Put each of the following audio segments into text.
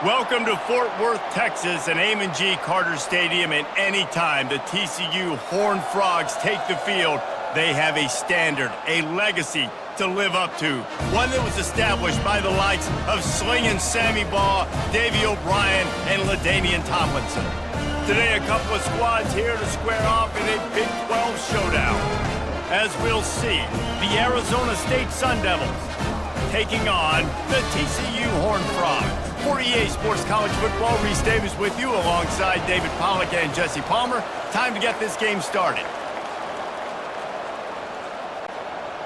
Welcome to Fort Worth, Texas, and Amon G. Carter Stadium, and anytime the TCU Horned Frogs take the field, they have a standard, a legacy to live up to. One that was established by the likes of Slingin' Sammy Baugh, Davey O'Brien, and LaDainian Tomlinson. Today, a couple of squads here to square off in a Big 12 showdown. As we'll see, the Arizona State Sun Devils taking on the TCU Horned Frogs. For EA Sports College Football, Reese Davis with you alongside David Pollack and Jesse Palmer. Time to get this game started.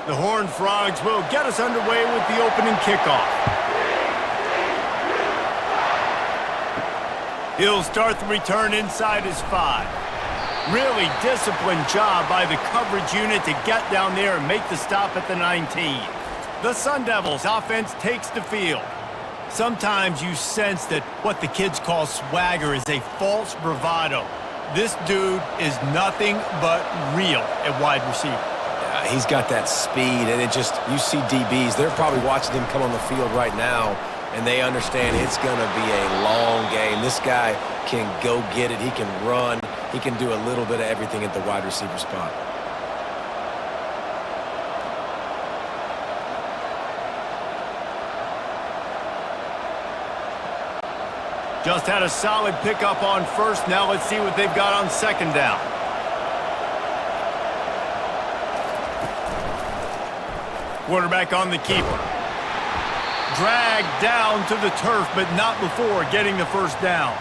The Horned Frogs will get us underway with the opening kickoff. He'll start the return inside his 5. Really disciplined job by the coverage unit to get down there and make the stop at the 19. The Sun Devils offense takes the field. Sometimes you sense that what the kids call swagger is a false bravado. This dude is nothing but real at wide receiver. Yeah, he's got that speed, and you see DBs, they're probably watching him come on the field right now, and they understand it's going to be a long game. This guy can go get it. He can run. He can do a little bit of everything at the wide receiver spot. Just had a solid pickup on first. Now let's see what they've got on second down. Quarterback on the keeper. Dragged down to the turf, but not before getting the first down.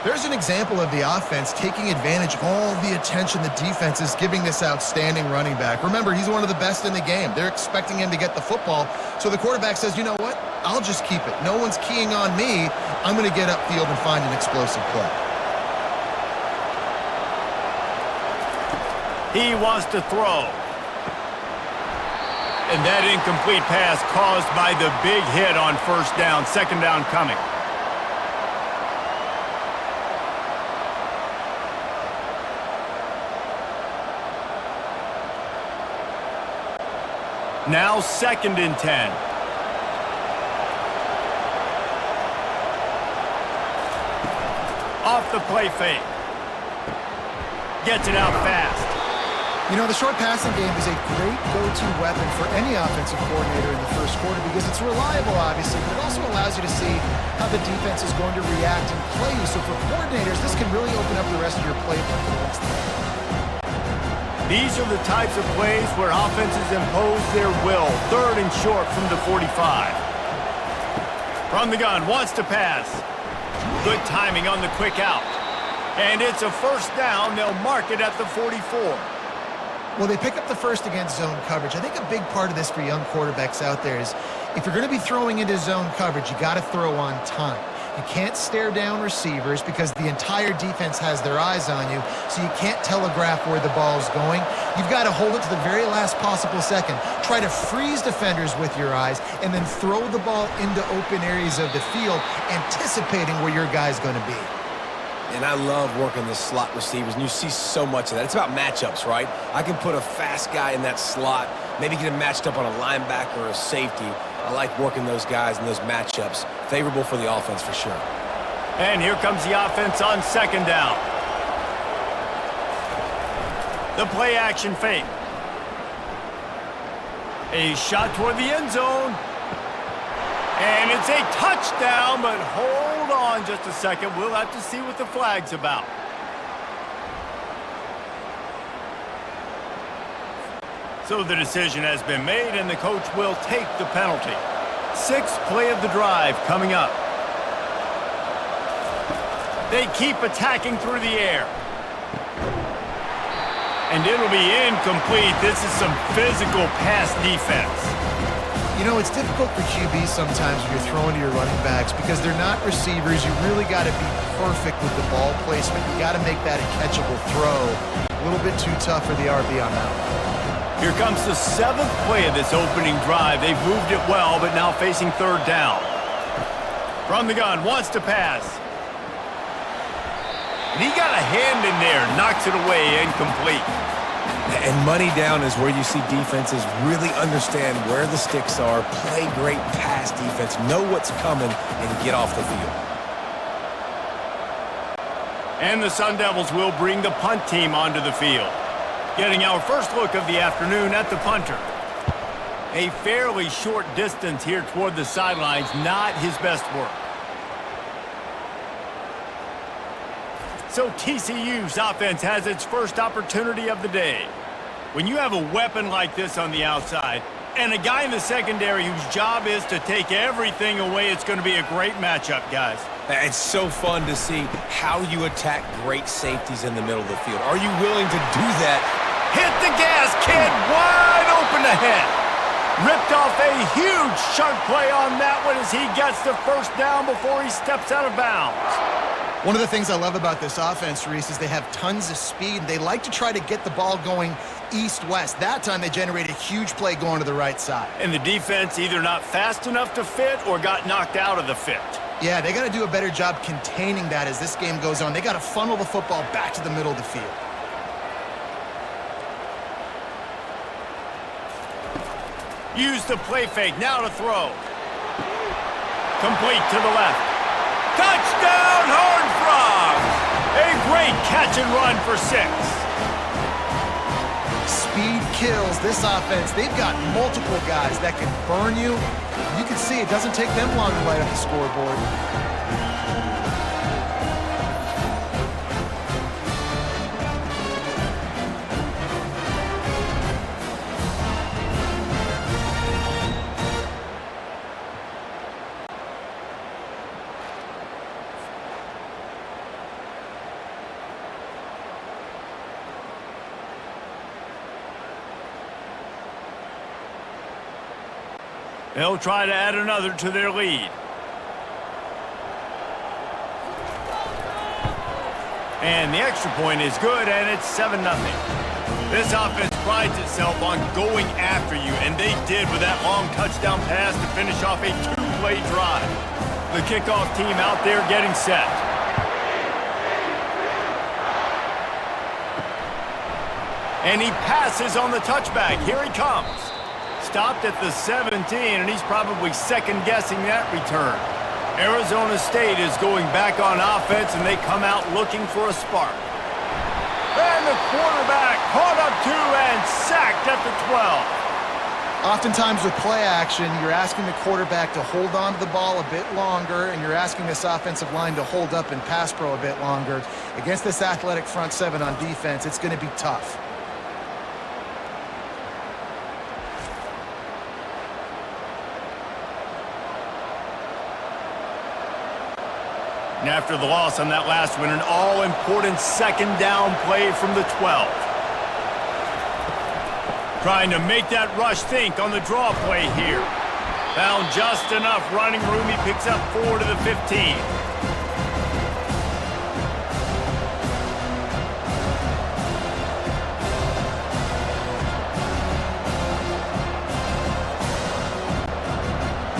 There's an example of the offense taking advantage of all the attention the defense is giving this outstanding running back. Remember, he's one of the best in the game. They're expecting him to get the football. So the quarterback says, you know what? I'll just keep it. No one's keying on me. I'm going to get upfield and find an explosive play. He wants to throw. And that incomplete pass caused by the big hit on first down. Second down coming. Now 2nd and 10. Off the play fake. Gets it out fast. You know, the short passing game is a great go-to weapon for any offensive coordinator in the first quarter because it's reliable, obviously, but it also allows you to see how the defense is going to react and play you. So for coordinators, this can really open up the rest of your playbook for the rest of the game. These are the types of plays where offenses impose their will. 3rd and short from the 45. From the gun, wants to pass. Good timing on the quick out. And it's a first down. They'll mark it at the 44. Well, they pick up the first against zone coverage. I think a big part of this for young quarterbacks out there is if you're going to be throwing into zone coverage, you got to throw on time. You can't stare down receivers because the entire defense has their eyes on you, so you can't telegraph where the ball's going. You've got to hold it to the very last possible second. Try to freeze defenders with your eyes and then throw the ball into open areas of the field, anticipating where your guy's going to be. And I love working the slot receivers, and you see so much of that. It's about matchups, right? I can put a fast guy in that slot, maybe get him matched up on a linebacker or a safety. I like working those guys in those matchups. Favorable for the offense for sure. And here comes the offense on second down. The play action fake. A shot toward the end zone. And it's a touchdown, but hold on just a second. We'll have to see what the flag's about. So the decision has been made, and the coach will take the penalty. 6th play of the drive coming up. They keep attacking through the air. And it'll be incomplete. This is some physical pass defense. You know, it's difficult for QBs sometimes when you're throwing to your running backs because they're not receivers. You really got to be perfect with the ball placement. You got to make that a catchable throw. A little bit too tough for the RB on that one. Here comes the 7th play of this opening drive. They've moved it well, but now facing 3rd down. From the gun, wants to pass. And he got a hand in there, knocks it away, incomplete. And money down is where you see defenses really understand where the sticks are, play great pass defense, know what's coming, and get off the field. And the Sun Devils will bring the punt team onto the field. Getting our first look of the afternoon at the punter. A fairly short distance here toward the sidelines, not his best work. So TCU's offense has its first opportunity of the day. When you have a weapon like this on the outside, and a guy in the secondary whose job is to take everything away, it's going to be a great matchup, guys. It's so fun to see how you attack great safeties in the middle of the field. Are you willing to do that? Hit the gas, kid! Wide open ahead. Ripped off a huge chunk play on that one as he gets the first down before he steps out of bounds. One of the things I love about this offense, Reese, is they have tons of speed. They like to try to get the ball going east-west. That time they generated a huge play going to the right side. And the defense either not fast enough to fit or got knocked out of the fit. Yeah, they got to do a better job containing that as this game goes on. They got to funnel the football back to the middle of the field. Use the play fake, now to throw. Complete to the left. Touchdown, Horned Frogs! A great catch and run for 6. Speed kills this offense. They've got multiple guys that can burn you. You can see it doesn't take them long to light up the scoreboard. They'll try to add another to their lead. And the extra point is good, and it's 7-0. This offense prides itself on going after you, and they did with that long touchdown pass to finish off a 2-play drive. The kickoff team out there getting set. And he passes on the touchback. Here he comes. Stopped at the 17, and he's probably second-guessing that return. Arizona State is going back on offense, and they come out looking for a spark. And the quarterback caught up to and sacked at the 12. Oftentimes with play action, you're asking the quarterback to hold on to the ball a bit longer, and you're asking this offensive line to hold up and pass pro a bit longer. Against this athletic front seven on defense, it's going to be tough. And after the loss on that last one, an all-important second down play from the 12. Trying to make that rush think on the draw play here. Found just enough running room. He picks up 4 to the 15.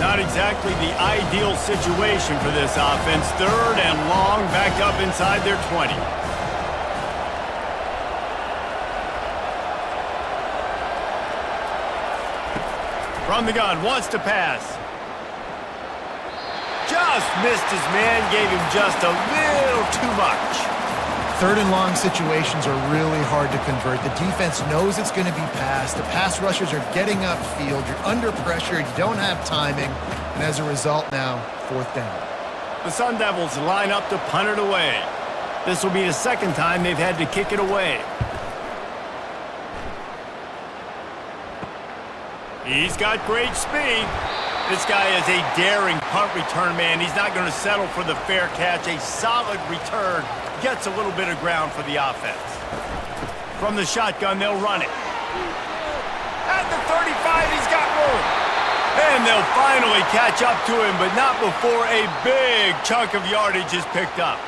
Not exactly the ideal situation for this offense. 3rd and long, back up inside their 20. From the gun, wants to pass. Just missed his man, gave him just a little too much. 3rd and long situations are really hard to convert. The defense knows it's going to be passed. The pass rushers are getting upfield. You're under pressure. You don't have timing. And as a result now, 4th down. The Sun Devils line up to punt it away. This will be the second time they've had to kick it away. He's got great speed. This guy is a daring punt return man. He's not going to settle for the fair catch. A solid return. Gets a little bit of ground for the offense. From the shotgun, they'll run it. At the 35, he's got room. And they'll finally catch up to him, but not before a big chunk of yardage is picked up.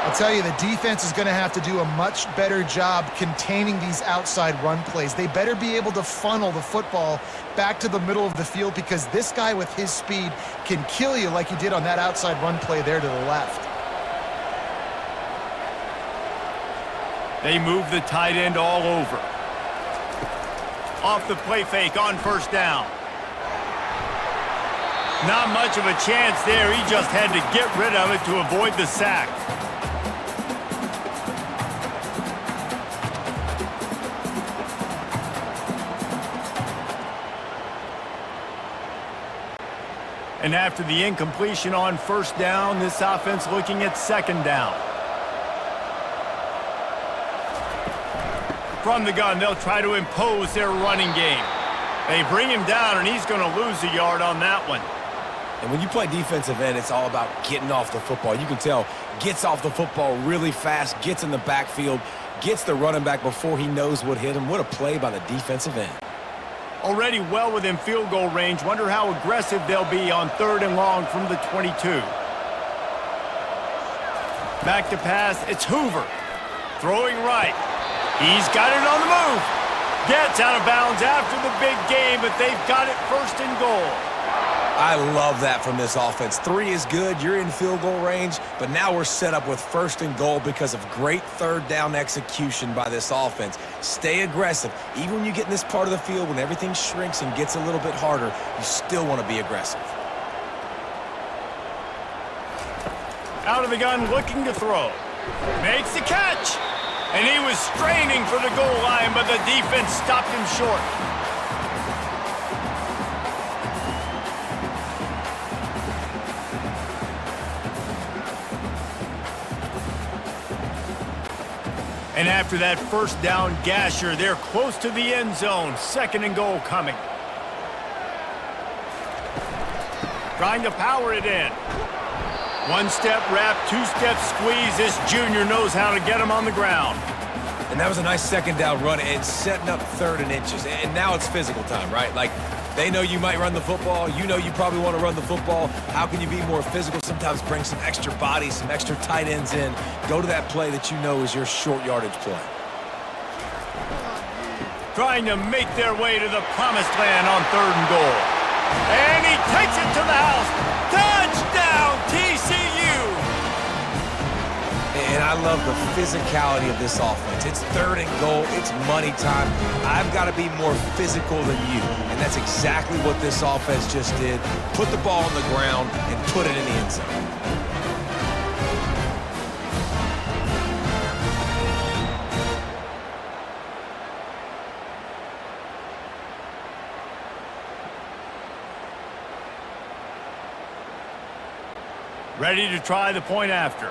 I'll tell you, the defense is going to have to do a much better job containing these outside run plays. They better be able to funnel the football back to the middle of the field because this guy with his speed can kill you like he did on that outside run play there to the left. They move the tight end all over. Off the play fake on 1st down. Not much of a chance there. He just had to get rid of it to avoid the sack. And after the incompletion on first down, this offense looking at second down. From the gun, they'll try to impose their running game. They bring him down, and he's going to lose a yard on that one. And when you play defensive end, it's all about getting off the football. You can tell, gets off the football really fast, gets in the backfield, gets the running back before he knows what hit him. What a play by the defensive end. Already well within field goal range. Wonder how aggressive they'll be on 3rd and long from the 22. Back to pass, it's Hoover. Throwing right. He's got it on the move. Gets out of bounds after the big game, but they've got it 1st and goal. I love that from this offense. 3 is good. You're in field goal range, but now we're set up with 1st and goal because of great 3rd down execution by this offense. Stay aggressive. Even when you get in this part of the field, when everything shrinks and gets a little bit harder, you still want to be aggressive. Out of the gun, looking to throw. Makes the catch. And he was straining for the goal line, but the defense stopped him short. And after that 1st down gasher, they're close to the end zone. 2nd and goal coming. Trying to power it in. 1-step wrap, 2-step squeeze. This junior knows how to get him on the ground. And that was a nice 2nd down run and setting up 3rd and inches. And now it's physical time, right? Like, they know you might run the football. You know you probably want to run the football. How can you be more physical? Sometimes bring some extra body, some extra tight ends in. Go to that play that you know is your short yardage play. Trying to make their way to the promised land on 3rd and goal. And he takes it to the house. Touchdown, TCU! And I love the physicality of this offense. It's 3rd and goal. It's money time. I've got to be more physical than you. And that's exactly what this offense just did. Put the ball on the ground and put it in the end zone. Ready to try the point after.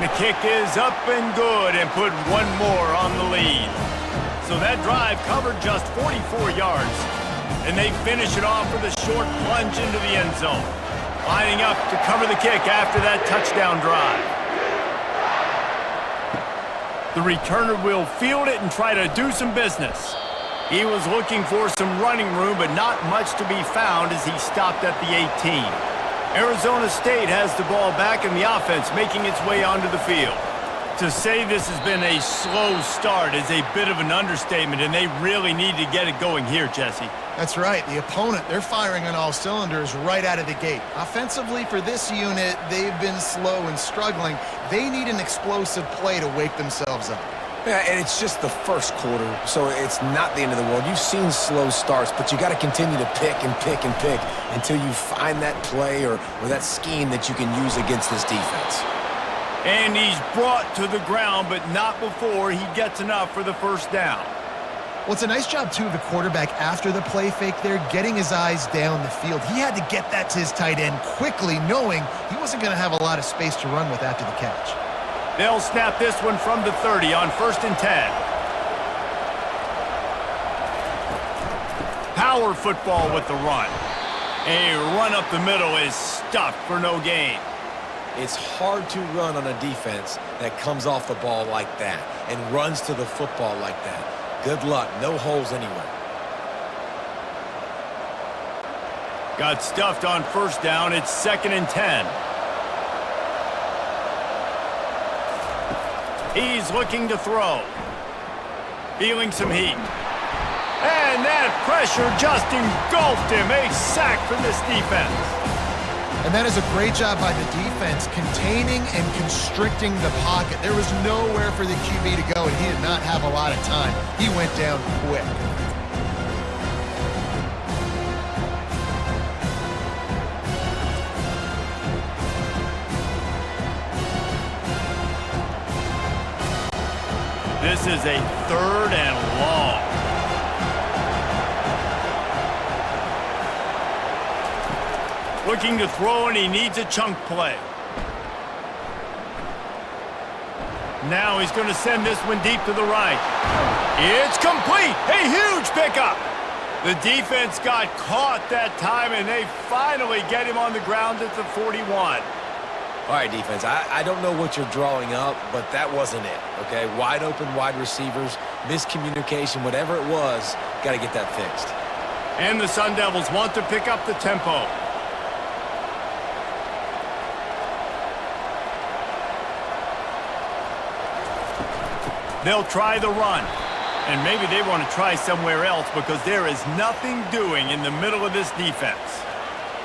The kick is up and good and put one more on the lead. So that drive covered just 44 yards. And they finish it off with a short plunge into the end zone. Lining up to cover the kick after that touchdown drive. The returner will field it and try to do some business. He was looking for some running room, but not much to be found as he stopped at the 18. Arizona State has the ball back and the offense making its way onto the field. To say this has been a slow start is a bit of an understatement, and they really need to get it going here, Jesse. That's right. The opponent, they're firing on all cylinders right out of the gate. Offensively, for this unit, they've been slow and struggling. They need an explosive play to wake themselves up. Yeah, and it's just the 1st quarter, so it's not the end of the world. You've seen slow starts, but you got to continue to pick and pick and pick until you find that play or that scheme that you can use against this defense. And he's brought to the ground, but not before he gets enough for the 1st down. Well, it's a nice job, too, of the quarterback after the play fake there, getting his eyes down the field. He had to get that to his tight end quickly, knowing he wasn't going to have a lot of space to run with after the catch. They'll snap this one from the 30 on 1st and 10. Power football with the run. A run up the middle is stuffed for no gain. It's hard to run on a defense that comes off the ball like that and runs to the football like that. Good luck. No holes anywhere. Got stuffed on 1st down. It's 2nd and 10. He's looking to throw. Feeling some heat. And that pressure just engulfed him. A sack from this defense. And that is a great job by the defense, containing and constricting the pocket. There was nowhere for the QB to go, and he did not have a lot of time. He went down quick. This is a 3rd and long. Looking to throw, and he needs a chunk play. Now he's going to send this one deep to the right. It's complete. A huge pickup. The defense got caught that time, and they finally get him on the ground at the 41. All right, defense, I don't know what you're drawing up, but that wasn't it, okay? Wide open wide receivers, miscommunication, whatever it was, got to get that fixed. And the Sun Devils want to pick up the tempo. They'll try the run. And maybe they want to try somewhere else because there is nothing doing in the middle of this defense.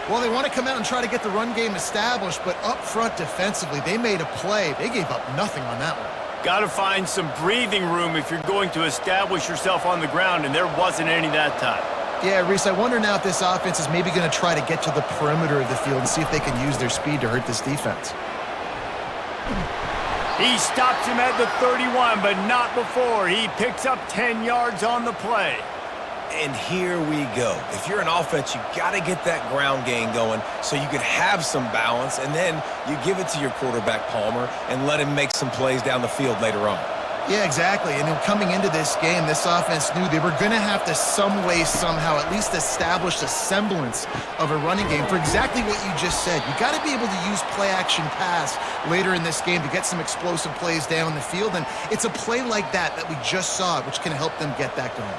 Well, they want to come out and try to get the run game established, but up front defensively, they made a play. They gave up nothing on that one. Got to find some breathing room if you're going to establish yourself on the ground, and there wasn't any that time. Yeah, Reese, I wonder now if this offense is maybe going to try to get to the perimeter of the field and see if they can use their speed to hurt this defense. He stops him at the 31, but not before. He picks up 10 yards on the play. And here we go. If you're an offense, you got to get that ground game going so you can have some balance, and then you give it to your quarterback, Palmer, and let him make some plays down the field later on. Yeah, exactly. And then coming into this game, this offense knew they were going to have to some way, somehow, at least establish a semblance of a running game for exactly what you just said. You got to be able to use play-action pass later in this game to get some explosive plays down the field. And it's a play like that we just saw, which can help them get that going.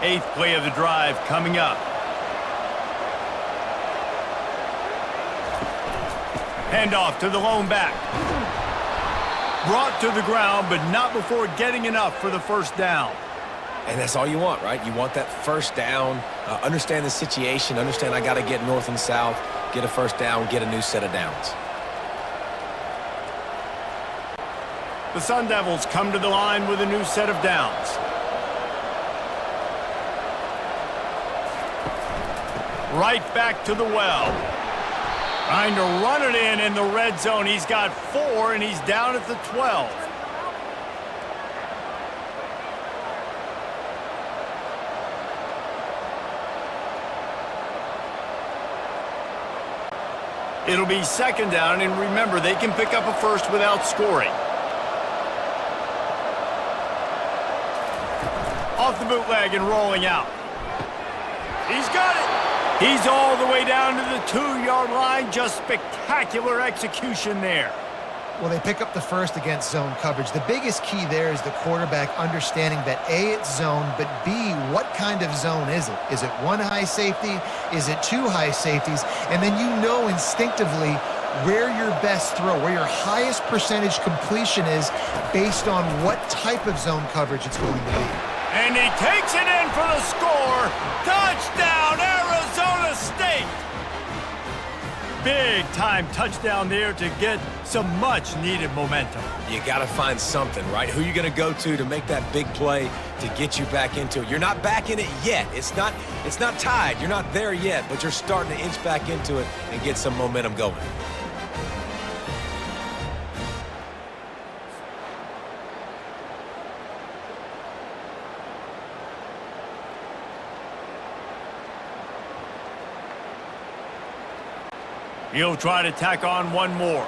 Eighth play of the drive coming up. Handoff to the lone back. Brought to the ground, but not before getting enough for the first down. And that's all you want, right? You want that first down, understand the situation, understand I got to get north and south, get a first down, get a new set of downs. The Sun Devils come to the line with a new set of downs. Right back to the well. Trying to run it in the red zone. He's got 4, and he's down at the 12. It'll be second down, and remember, they can pick up a first without scoring. Off the bootleg and rolling out. He's got it. He's all the way down to the 2-yard line. Just spectacular execution there. Well, they pick up the first against zone coverage. The biggest key there is the quarterback understanding that A, it's zone, but B, what kind of zone is it? Is it one high safety? Is it 2 high safeties? And then you know instinctively where your best throw, where your highest percentage completion is based on what type of zone coverage it's going to be. And he takes it in for the score. Touchdown, Arizona State. Big-time touchdown there to get some much-needed momentum. You got to find something, right? Who you going to go to make that big play to get you back into it? You're not back in it yet. It's not tied. You're not there yet, but you're starting to inch back into it and get some momentum going. He'll try to tack on one more.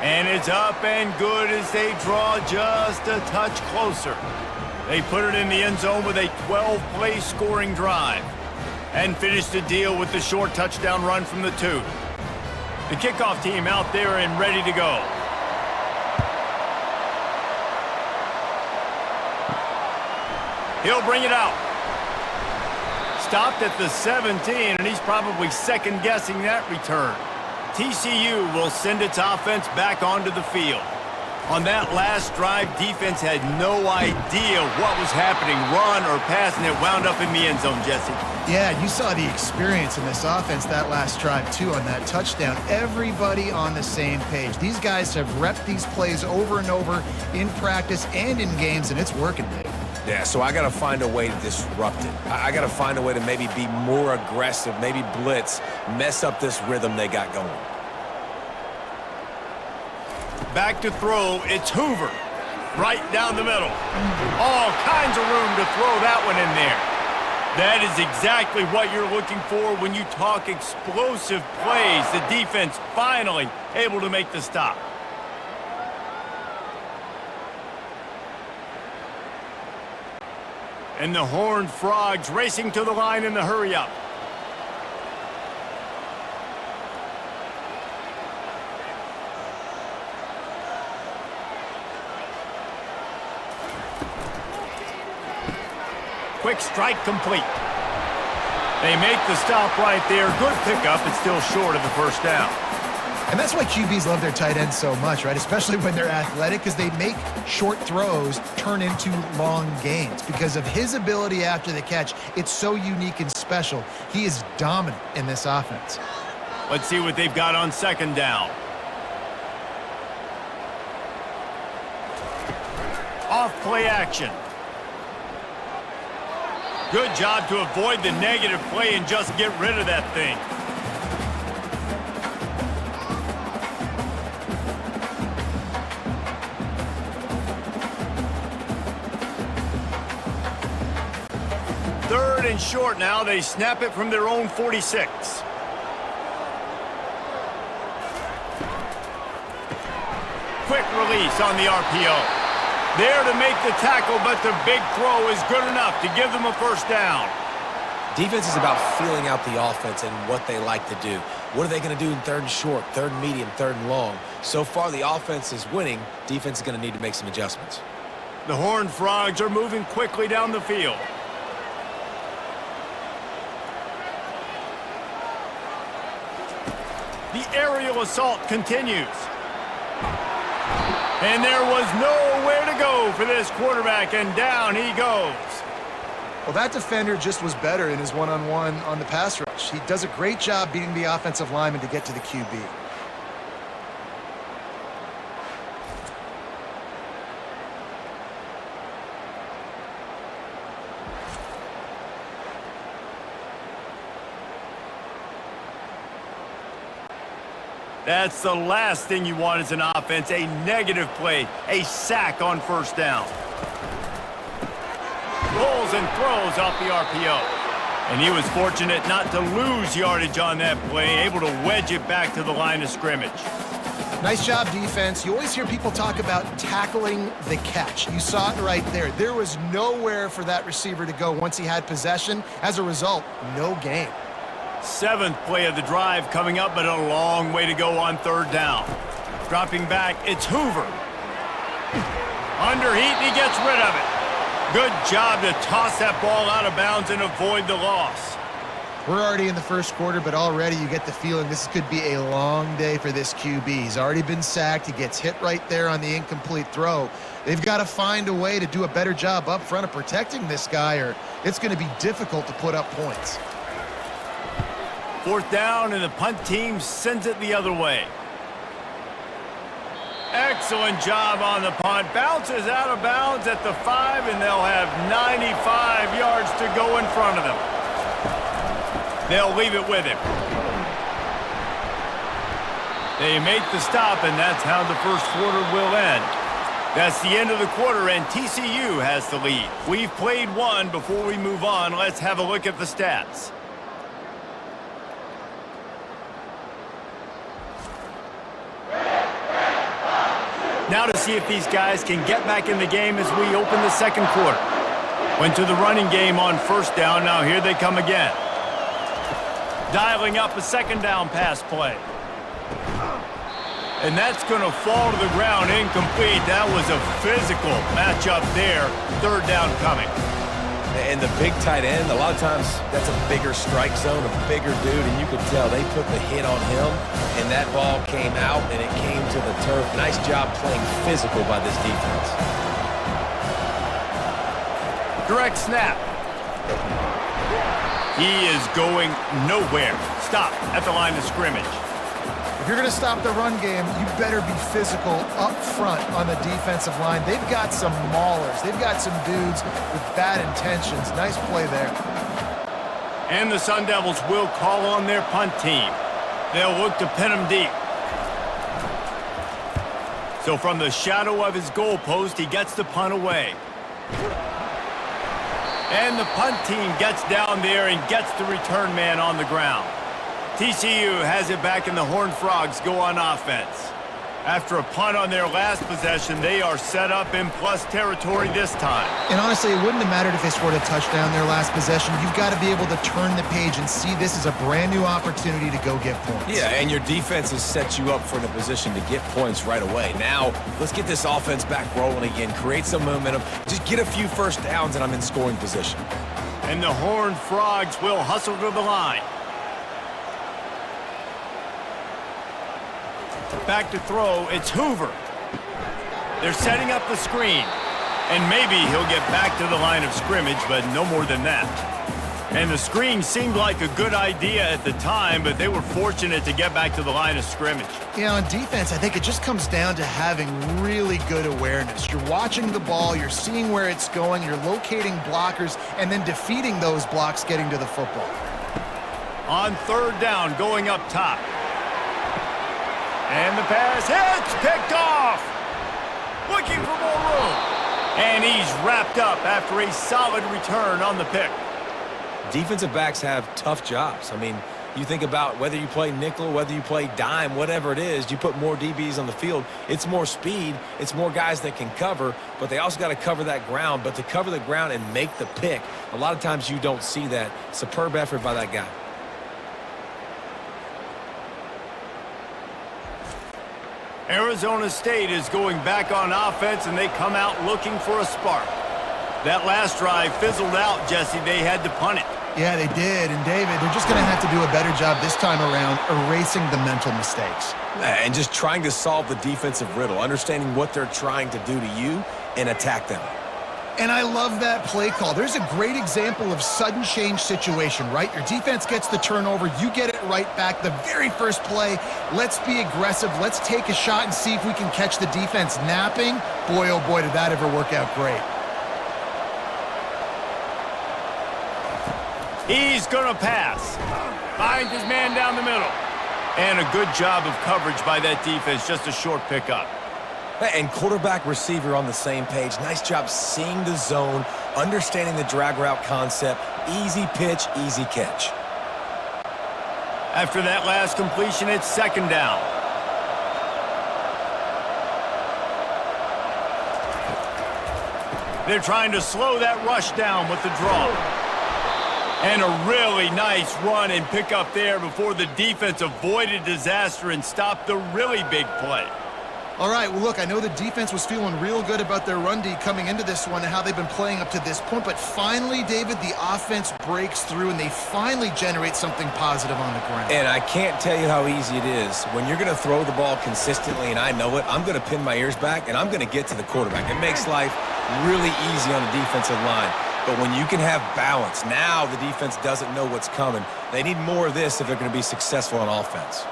And it's up and good as they draw just a touch closer. They put it in the end zone with a 12-play scoring drive and finish the deal with the short touchdown run from the 2. The kickoff team out there and ready to go. He'll bring it out. Stopped at the 17, and he's probably second-guessing that return. TCU will send its offense back onto the field. On that last drive, defense had no idea what was happening, run or pass, and it wound up in the end zone, Jesse. Yeah, you saw the experience in this offense that last drive, too, on that touchdown. Everybody on the same page. These guys have repped these plays over and over in practice and in games, and it's working, Dave. Yeah, so I got to find a way to disrupt it. I got to find a way to maybe be more aggressive, maybe blitz, mess up this rhythm they got going. Back to throw, it's Hoover. Right down the middle. All kinds of room to throw that one in there. That is exactly what you're looking for when you talk explosive plays. The defense finally able to make the stop. And the Horned Frogs racing to the line in the hurry-up. Quick strike complete. They make the stop right there. Good pickup. It's still short of the first down. And that's why QBs love their tight ends so much, right? Especially when they're athletic, because they make short throws turn into long gains. Because of his ability after the catch, it's so unique and special. He is dominant in this offense. Let's see what they've got on second down. Off play action. Good job to avoid the negative play and just get rid of that thing. Third and short now. They snap it from their own 46. Quick release on the RPO. There to make the tackle, but the big throw is good enough to give them a first down. Defense is about feeling out the offense and what they like to do. What are they going to do in third and short, third and medium, third and long? So far, the offense is winning. Defense is going to need to make some adjustments. The Horned Frogs are moving quickly down the field. The aerial assault continues. And there was nowhere to go for this quarterback, and down he goes. Well, that defender just was better in his one-on-one on the pass rush. He does a great job beating the offensive lineman to get to the QB. That's the last thing you want as an offense, a negative play, a sack on first down. Rolls and throws off the RPO. And he was fortunate not to lose yardage on that play, able to wedge it back to the line of scrimmage. Nice job, defense. You always hear people talk about tackling the catch. You saw it right there. There was nowhere for that receiver to go once he had possession. As a result, no gain. Seventh play of the drive coming up, but a long way to go on third down. Dropping back, it's Hoover. Underheat, and he gets rid of it. Good job to toss that ball out of bounds and avoid the loss. We're already in the first quarter, but already you get the feeling this could be a long day for this QB. He's already been sacked. He gets hit right there on the incomplete throw. They've got to find a way to do a better job up front of protecting this guy, or it's going to be difficult to put up points. Fourth down, and the punt team sends it the other way. Excellent job on the punt. Bounces out of bounds at the 5, and they'll have 95 yards to go in front of them. They'll leave it with him. They make the stop, and that's how the first quarter will end. That's the end of the quarter, and TCU has the lead. We've played one. Before we move on, let's have a look at the stats. Now to see if these guys can get back in the game as we open the second quarter. Went to the running game on first down. Now here they come again. Dialing up a second down pass play. And that's going to fall to the ground incomplete. That was a physical matchup there. Third down coming. And the big tight end, a lot of times that's a bigger strike zone, a bigger dude, and you could tell they put the hit on him, and that ball came out, and it came to the turf. Nice job playing physical by this defense. Direct snap. He is going nowhere. Stop at the line of scrimmage. If you're going to stop the run game, you better be physical up front on the defensive line. They've got some maulers. They've got some dudes with bad intentions. Nice play there. And the Sun Devils will call on their punt team. They'll look to pin them deep. So from the shadow of his goalpost, he gets the punt away. And the punt team gets down there and gets the return man on the ground. TCU has it back, and the Horned Frogs go on offense. After a punt on their last possession, they are set up in plus territory this time. And honestly, it wouldn't have mattered if they scored a touchdown their last possession. You've got to be able to turn the page and see this as a brand new opportunity to go get points. Yeah, and your defense has set you up for the position to get points right away. Now, let's get this offense back rolling again, create some momentum, just get a few first downs, and I'm in scoring position. And the Horned Frogs will hustle to the line. Back to throw, it's Hoover. They're setting up the screen. And maybe he'll get back to the line of scrimmage, but no more than that. And the screen seemed like a good idea at the time, but they were fortunate to get back to the line of scrimmage. Yeah, on defense, I think it just comes down to having really good awareness. You're watching the ball, you're seeing where it's going, you're locating blockers, and then defeating those blocks getting to the football. On third down, going up top. And the pass hits, picked off. Looking for more room. And he's wrapped up after a solid return on the pick. Defensive backs have tough jobs. I mean, you think about whether you play nickel, whether you play dime, whatever it is, you put more DBs on the field. It's more speed. It's more guys that can cover, but they also got to cover that ground. But to cover the ground and make the pick, a lot of times you don't see that. Superb effort by that guy. Arizona State is going back on offense, and they come out looking for a spark. That last drive fizzled out, Jesse. They had to punt it. Yeah, they did. And, David, they're just going to have to do a better job this time around erasing the mental mistakes. And just trying to solve the defensive riddle, understanding what they're trying to do to you and attack them. And I love that play call. There's a great example of sudden change situation, right? Your defense gets the turnover. You get it right back. The very first play, let's be aggressive. Let's take a shot and see if we can catch the defense napping. Boy, oh boy, did that ever work out great. He's going to pass. Finds his man down the middle. And a good job of coverage by that defense. Just a short pickup. And quarterback receiver on the same page. Nice job seeing the zone, understanding the drag route concept. Easy pitch, easy catch. After that last completion, it's second down. They're trying to slow that rush down with the draw. And a really nice run and pick up there before the defense avoided disaster and stopped the really big play. All right, well, look, I know the defense was feeling real good about their run D coming into this one and how they've been playing up to this point, but finally, David, the offense breaks through and they finally generate something positive on the ground. And I can't tell you how easy it is. When you're going to throw the ball consistently, and I know it, I'm going to pin my ears back, and I'm going to get to the quarterback. It makes life really easy on the defensive line. But when you can have balance, now the defense doesn't know what's coming. They need more of this if they're going to be successful on offense.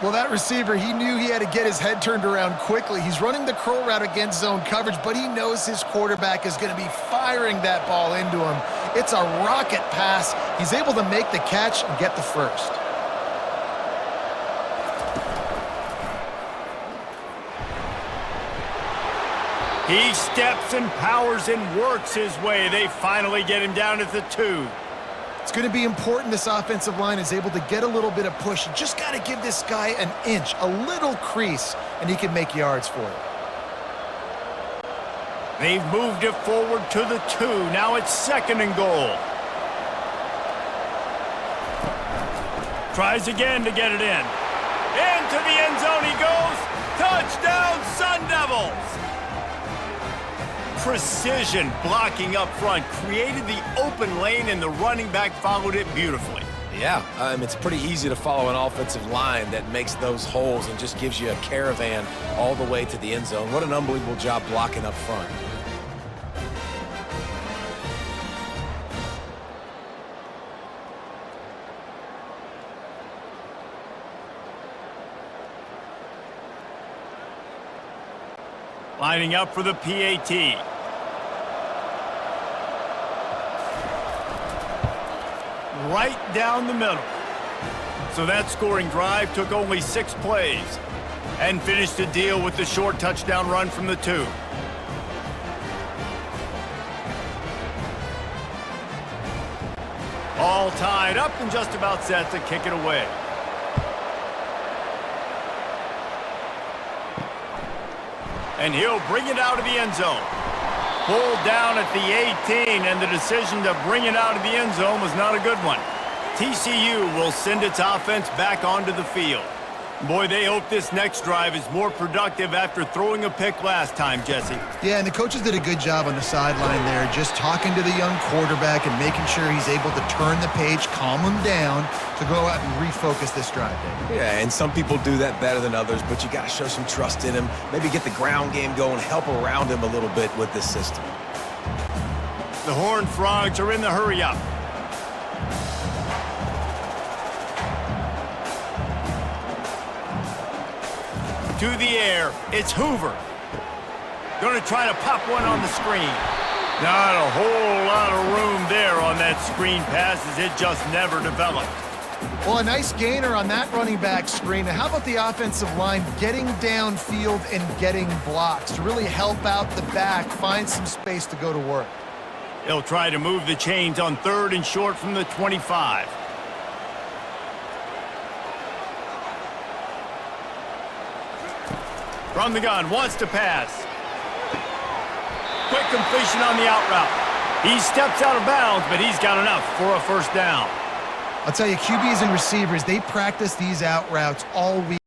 Well, that receiver, he knew he had to get his head turned around quickly. He's running the curl route against zone coverage, but he knows his quarterback is going to be firing that ball into him. It's a rocket pass. He's able to make the catch and get the first. He steps and powers and works his way. They finally get him down at the 2. It's going to be important this offensive line is able to get a little bit of push. You just got to give this guy an inch, a little crease, and he can make yards for it. They've moved it forward to the 2. Now it's second and goal. Tries again to get it in. Into the end zone he goes. Touchdown, Sun Devils! Precision blocking up front created the open lane, and the running back followed it beautifully. Yeah, it's pretty easy to follow an offensive line that makes those holes and just gives you a caravan all the way to the end zone. What an unbelievable job blocking up front. Lining up for the PAT. Right down the middle. So that scoring drive took only 6 plays. And finished the deal with the short touchdown run from the 2. All tied up and just about set to kick it away. And he'll bring it out of the end zone. Pulled down at the 18, and the decision to bring it out of the end zone was not a good one. TCU will send its offense back onto the field. Boy, they hope this next drive is more productive after throwing a pick last time, Jesse. Yeah, and the coaches did a good job on the sideline there, just talking to the young quarterback and making sure he's able to turn the page, calm him down, to go out and refocus this drive, Dave. Yeah, and some people do that better than others, but you got to show some trust in him. Maybe get the ground game going, help around him a little bit with this system. The Horned Frogs are in the hurry-up. To the air, it's Hoover. Going to try to pop one on the screen. Not a whole lot of room there on that screen pass as it just never developed. Well, a nice gainer on that running back screen. Now, how about the offensive line getting downfield and getting blocks to really help out the back, find some space to go to work? They'll try to move the chains on 3rd and short from the 25. From the gun, wants to pass. Quick completion on the out route. He steps out of bounds, but he's got enough for a first down. I'll tell you, QBs and receivers, they practice these out routes all week.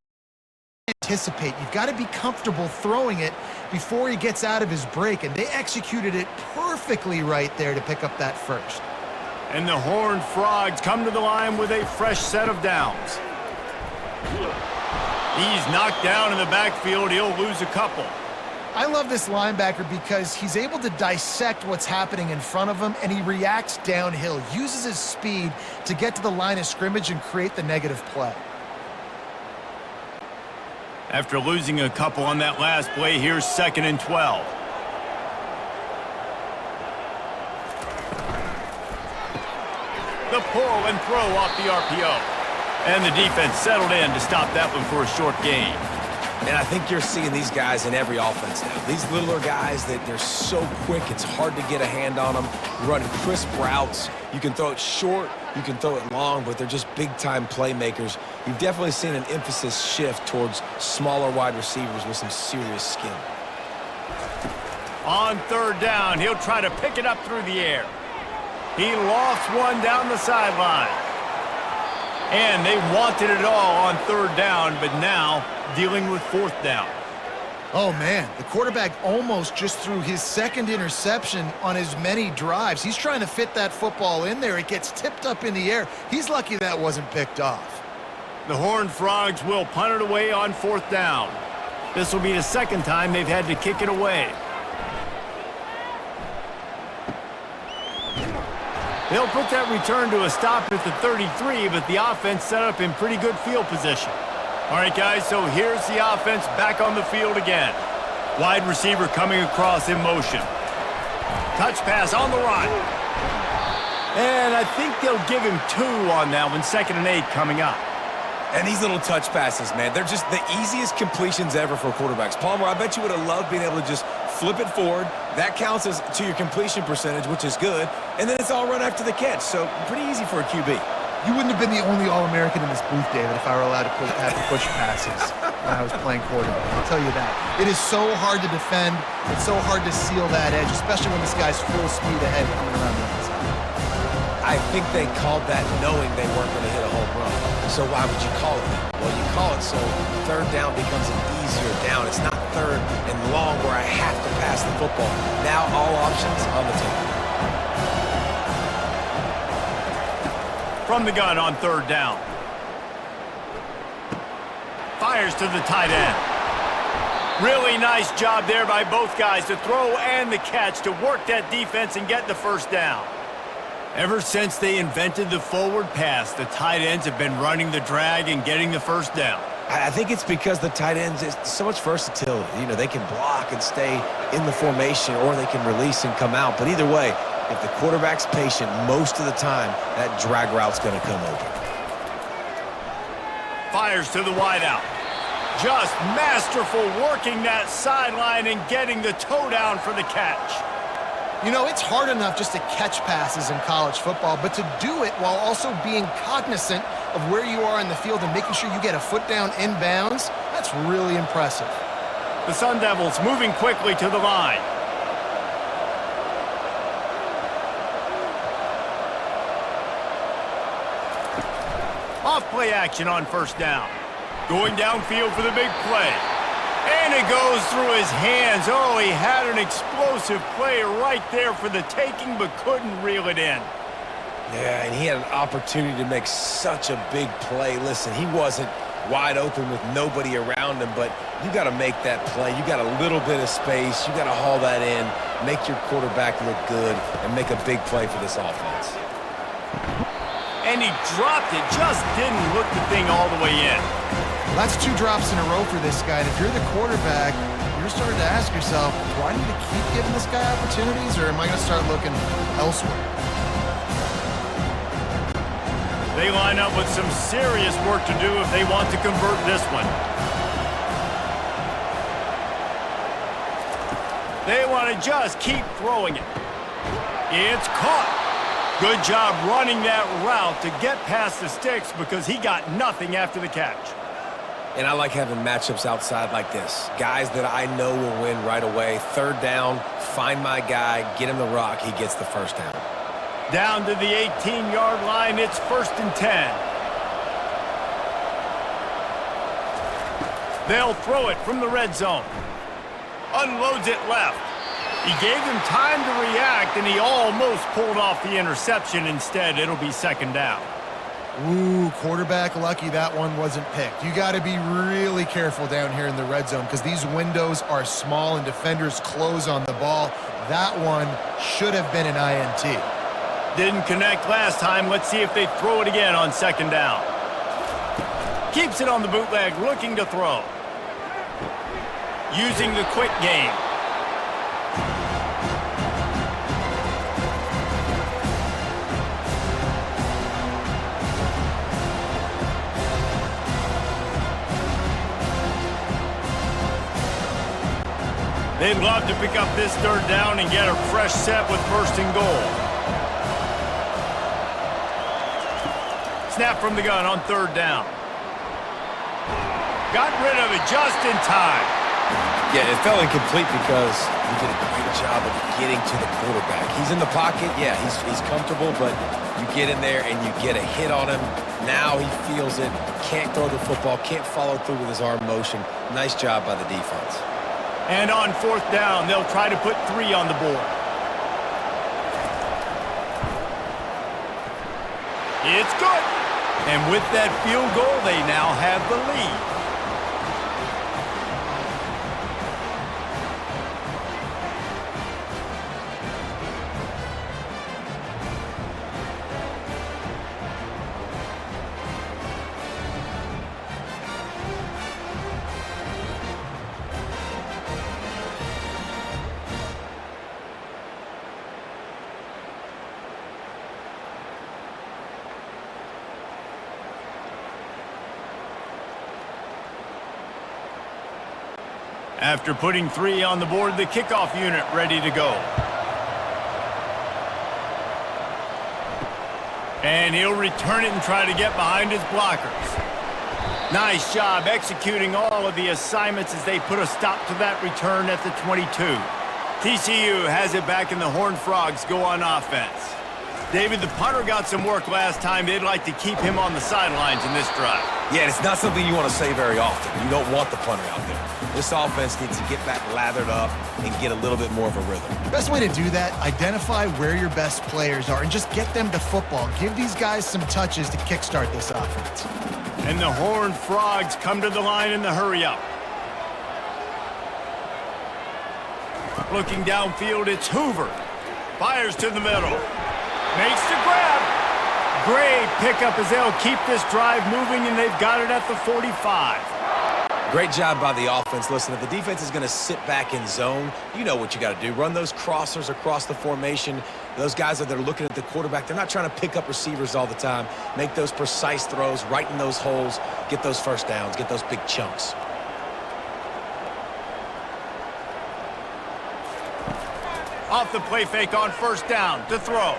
Anticipate. You've got to be comfortable throwing it before he gets out of his break, and they executed it perfectly right there to pick up that first. And the Horned Frogs come to the line with a fresh set of downs. He's knocked down in the backfield. He'll lose a couple. I love this linebacker because he's able to dissect what's happening in front of him, and he reacts downhill, uses his speed to get to the line of scrimmage and create the negative play. After losing a couple on that last play, here's 2nd and 12. The pull and throw off the RPO. And the defense settled in to stop that one for a short gain. And I think you're seeing these guys in every offense now. These littler guys, that they're so quick, it's hard to get a hand on them. Running crisp routes. You can throw it short, you can throw it long, but they're just big-time playmakers. You've definitely seen an emphasis shift towards smaller wide receivers with some serious skill. On 3rd down, he'll try to pick it up through the air. He lofts one down the sideline. And they wanted it all on 3rd down, but now dealing with 4th down. Oh, man, the quarterback almost just threw his 2nd interception on as many drives. He's trying to fit that football in there. It gets tipped up in the air. He's lucky that wasn't picked off. The Horned Frogs will punt it away on 4th down. This will be the 2nd time they've had to kick it away. They'll put that return to a stop at the 33, but the offense set up in pretty good field position. All right, guys, so here's the offense back on the field again. Wide receiver coming across in motion. Touch pass on the run. And I think they'll give him 2 on that one, 2nd and 8 coming up. And these little touch passes, man, they're just the easiest completions ever for quarterbacks. Palmer, I bet you would have loved being able to just flip it forward. That counts as to your completion percentage, which is good. And then it's all run after the catch, so pretty easy for a QB. You wouldn't have been the only All-American in this booth, David, if I were allowed to have to push passes when I was playing quarterback. I'll tell you that. It is so hard to defend. It's so hard to seal that edge, especially when this guy's full speed ahead coming around the outside. I think they called that knowing they weren't going to hit a home run. So why would you call it that? Well, you call it so 3rd down becomes an easier down. It's not 3rd and long where I have to pass the football. Now all options on the table. From the gun on 3rd down. Fires to the tight end. Really nice job there by both guys to throw and the catch to work that defense and get the first down. Ever since they invented the forward pass, the tight ends have been running the drag and getting the first down. I think it's because the tight ends is so much versatility. You know, they can block and stay in the formation, or they can release and come out. But either way, if the quarterback's patient, most of the time, that drag route's going to come open. Fires to the wideout. Just masterful working that sideline and getting the toe down for the catch. You know, it's hard enough just to catch passes in college football, but to do it while also being cognizant of where you are in the field and making sure you get a foot down inbounds, that's really impressive. The Sun Devils moving quickly to the line. Off play action on first down. Going downfield for the big play. And it goes through his hands. Oh, he had an explosive play right there for the taking, but couldn't reel it in. Yeah, and he had an opportunity to make such a big play. Listen, he wasn't wide open with nobody around him, but you got to make that play. You got a little bit of space. You got to haul that in, make your quarterback look good, and make a big play for this offense. And he dropped it, just didn't look the thing all the way in. Well, that's 2 drops in a row for this guy. And if you're the quarterback, you're starting to ask yourself, do I need to keep giving this guy opportunities, or am I going to start looking elsewhere? They line up with some serious work to do if they want to convert this one. They want to just keep throwing it. It's caught. Good job running that route to get past the sticks because he got nothing after the catch. And I like having matchups outside like this. Guys that I know will win right away. Third down, find my guy, get him the rock, he gets the first down. Down to the 18-yard line, it's 1st and 10. They'll throw it from the red zone. Unloads it left. He gave him time to react, and he almost pulled off the interception. Instead, it'll be 2nd down. Ooh, quarterback lucky that one wasn't picked. You got to be really careful down here in the red zone because these windows are small and defenders close on the ball. That one should have been an INT. Didn't connect last time. Let's see if they throw it again on 2nd down. Keeps it on the bootleg, looking to throw. Using the quick game. They'd love to pick up this 3rd down and get a fresh set with 1st and goal. Snap from the gun on 3rd down. Got rid of it just in time. Yeah, it felt incomplete because he did a great job of getting to the quarterback. He's in the pocket, yeah, he's comfortable, but you get in there and you get a hit on him. Now he feels it, can't throw the football, can't follow through with his arm motion. Nice job by the defense. And on 4th down, they'll try to put 3 on the board. It's good. And with that field goal, they now have the lead. After putting 3 on the board, the kickoff unit ready to go. And he'll return it and try to get behind his blockers. Nice job executing all of the assignments as they put a stop to that return at the 22. TCU has it back, and the Horned Frogs go on offense. David, the punter got some work last time. They'd like to keep him on the sidelines in this drive. Yeah, it's not something you want to say very often. You don't want the punter out there. This offense needs to get back lathered up and get a little bit more of a rhythm. Best way to do that, identify where your best players are and just get them to football. Give these guys some touches to kickstart this offense. And the Horned Frogs come to the line in the hurry-up. Looking downfield, it's Hoover. Fires to the middle. Makes the grab. Great pickup as they'll keep this drive moving, and they've got it at the 45. Great job by the offense. Listen, if the defense is going to sit back in zone, you know what you got to do. Run those crossers across the formation. Those guys that are looking at the quarterback, they're not trying to pick up receivers all the time. Make those precise throws right in those holes. Get those first downs. Get those big chunks. Off the play fake on first down to throw.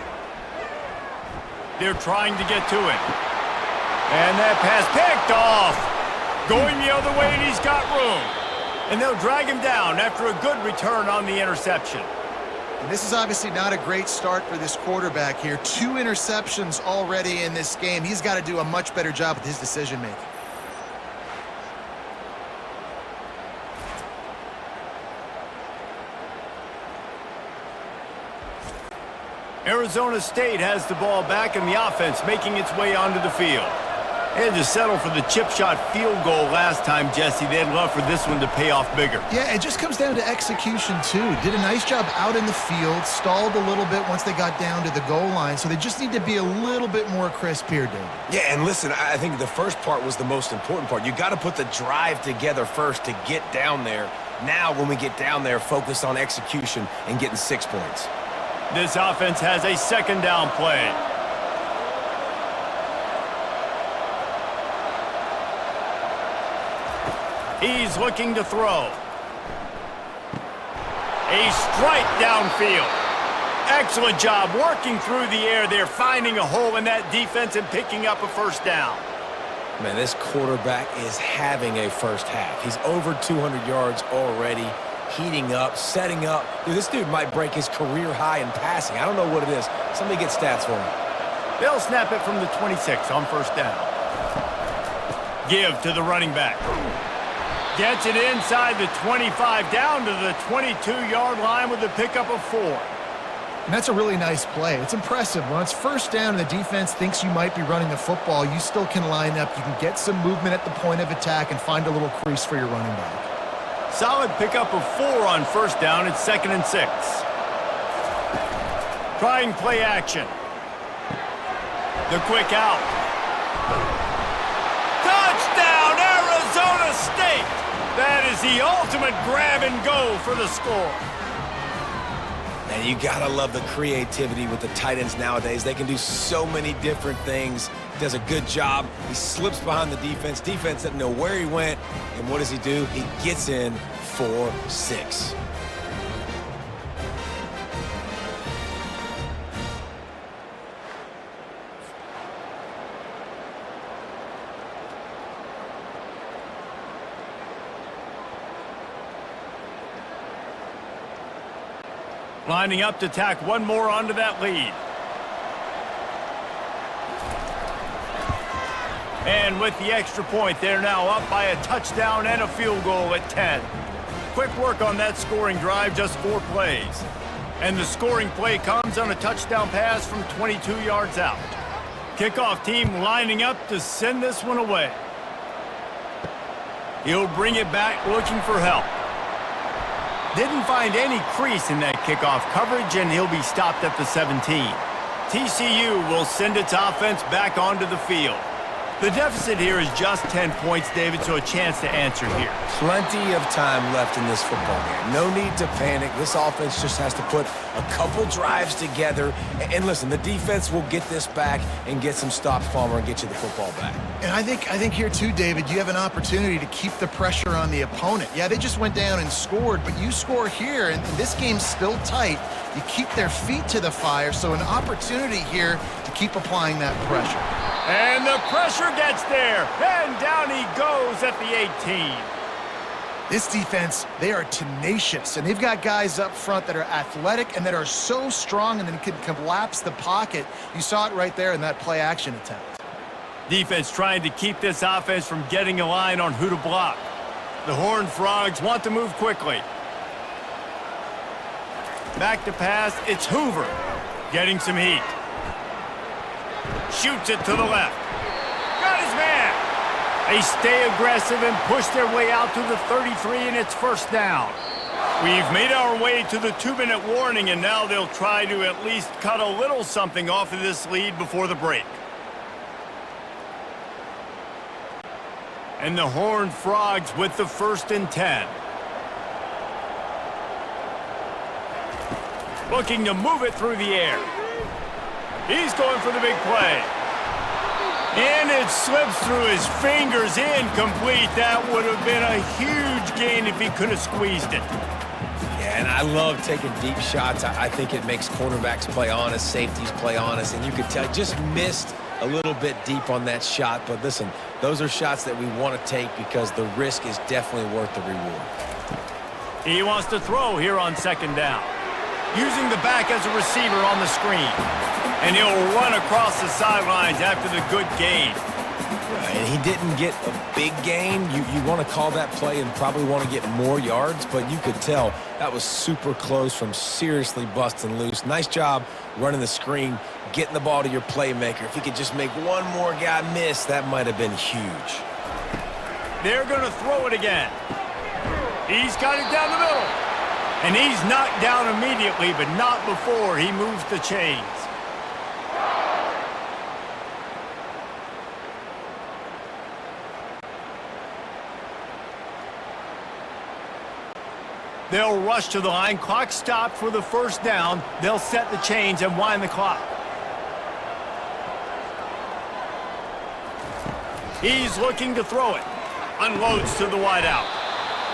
They're trying to get to it. And that pass picked off. Going the other way, and he's got room. And they'll drag him down after a good return on the interception. And this is obviously not a great start for this quarterback here. 2 interceptions already in this game. He's got to do a much better job with his decision-making. Arizona State has the ball back, and the offense making its way onto the field. They had to settle for the chip shot field goal last time, Jesse. They'd love for this one to pay off bigger. Yeah, it just comes down to execution, too. Did a nice job out in the field, stalled a little bit once they got down to the goal line, so they just need to be a little bit more crisp here, David. Yeah, and listen, I think the first part was the most important part. You got to put the drive together first to get down there. Now, when we get down there, focus on execution and getting 6 points. This offense has a second down play. He's looking to throw. A strike downfield. Excellent job working through the air there, finding a hole in that defense and picking up a first down. Man, this quarterback is having a first half. He's over 200 yards already, heating up, setting up. Dude, this dude might break his career high in passing. I don't know what it is. Somebody get stats for him. They'll snap it from the 26 on first down. Give to the running back. Gets it inside the 25, down to the 22-yard line with a pickup of 4. And that's a really nice play. It's impressive. When it's first down and the defense thinks you might be running the football, you still can line up. You can get some movement at the point of attack and find a little crease for your running back. Solid pickup of 4 on first down. It's 2nd and 6. Trying play action. The quick out. Touchdown, Arizona State! That is the ultimate grab and go for the score. And you gotta love the creativity with the tight ends nowadays. They can do so many different things. Does a good job. He slips behind the defense. Defense doesn't know where he went. And what does he do? He gets in for 6. Lining up to tack one more onto that lead. And with the extra point, they're now up by a touchdown and a field goal at 10. Quick work on that scoring drive, just 4 plays. And the scoring play comes on a touchdown pass from 22 yards out. Kickoff team lining up to send this one away. He'll bring it back looking for help. Didn't find any crease in that kickoff coverage, and he'll be stopped at the 17. TCU will send its offense back onto the field. The deficit here is just 10 points, David, so a chance to answer here. Plenty of time left in this football game. No need to panic. This offense just has to put a couple drives together. And listen, the defense will get this back and get some stops, Palmer, and get you the football back. And I think here too, David, you have an opportunity to keep the pressure on the opponent. Yeah, they just went down and scored, but you score here, and this game's still tight. You keep their feet to the fire, so an opportunity here to keep applying that pressure. And the pressure gets there, and down he goes at the 18. This defense, they are tenacious, and they've got guys up front that are athletic and that are so strong and then can collapse the pocket. You saw it right there in that play action attempt. Defense trying to keep this offense from getting a line on who to block. The Horned Frogs want to move quickly. Back to pass, it's Hoover getting some heat. Shoots it to the left. Got his man. They stay aggressive and push their way out to the 33, and it's first down. We've made our way to the 2-minute warning, and now they'll try to at least cut a little something off of this lead before the break. And the Horned Frogs with the 1st and 10. Looking to move it through the air. He's going for the big play. And it slips through his fingers, incomplete. That would have been a huge gain if he could have squeezed it. Yeah, and I love taking deep shots. I think it makes cornerbacks play honest, safeties play honest, and you could tell just missed a little bit deep on that shot. But listen, those are shots that we want to take because the risk is definitely worth the reward. He wants to throw here on second down. Using the back as a receiver on the screen. And he'll run across the sidelines after the good gain. And he didn't get a big gain. You want to call that play and probably want to get more yards, but you could tell that was super close from seriously busting loose. Nice job running the screen, getting the ball to your playmaker. If he could just make one more guy miss, that might have been huge. They're going to throw it again. He's got it down the middle. And he's knocked down immediately, but not before he moves the chains. They'll rush to the line. Clock stopped for the first down. They'll set the chains and wind the clock. He's looking to throw it. Unloads to the wideout.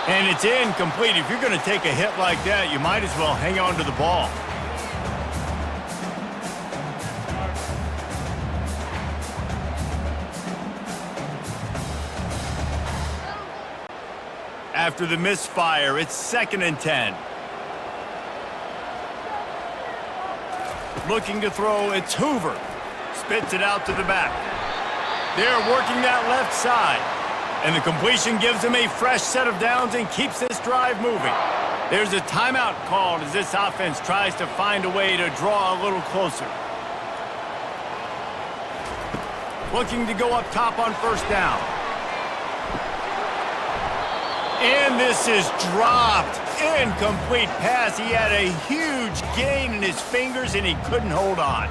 And it's incomplete. If you're going to take a hit like that, you might as well hang on to the ball. After the misfire, it's 2nd and 10. Looking to throw, it's Hoover. Spits it out to the back. They're working that left side. And the completion gives him a fresh set of downs and keeps this drive moving. There's a timeout called as this offense tries to find a way to draw a little closer. Looking to go up top on first down. And this is dropped. Incomplete pass. He had a huge gain in his fingers, and he couldn't hold on.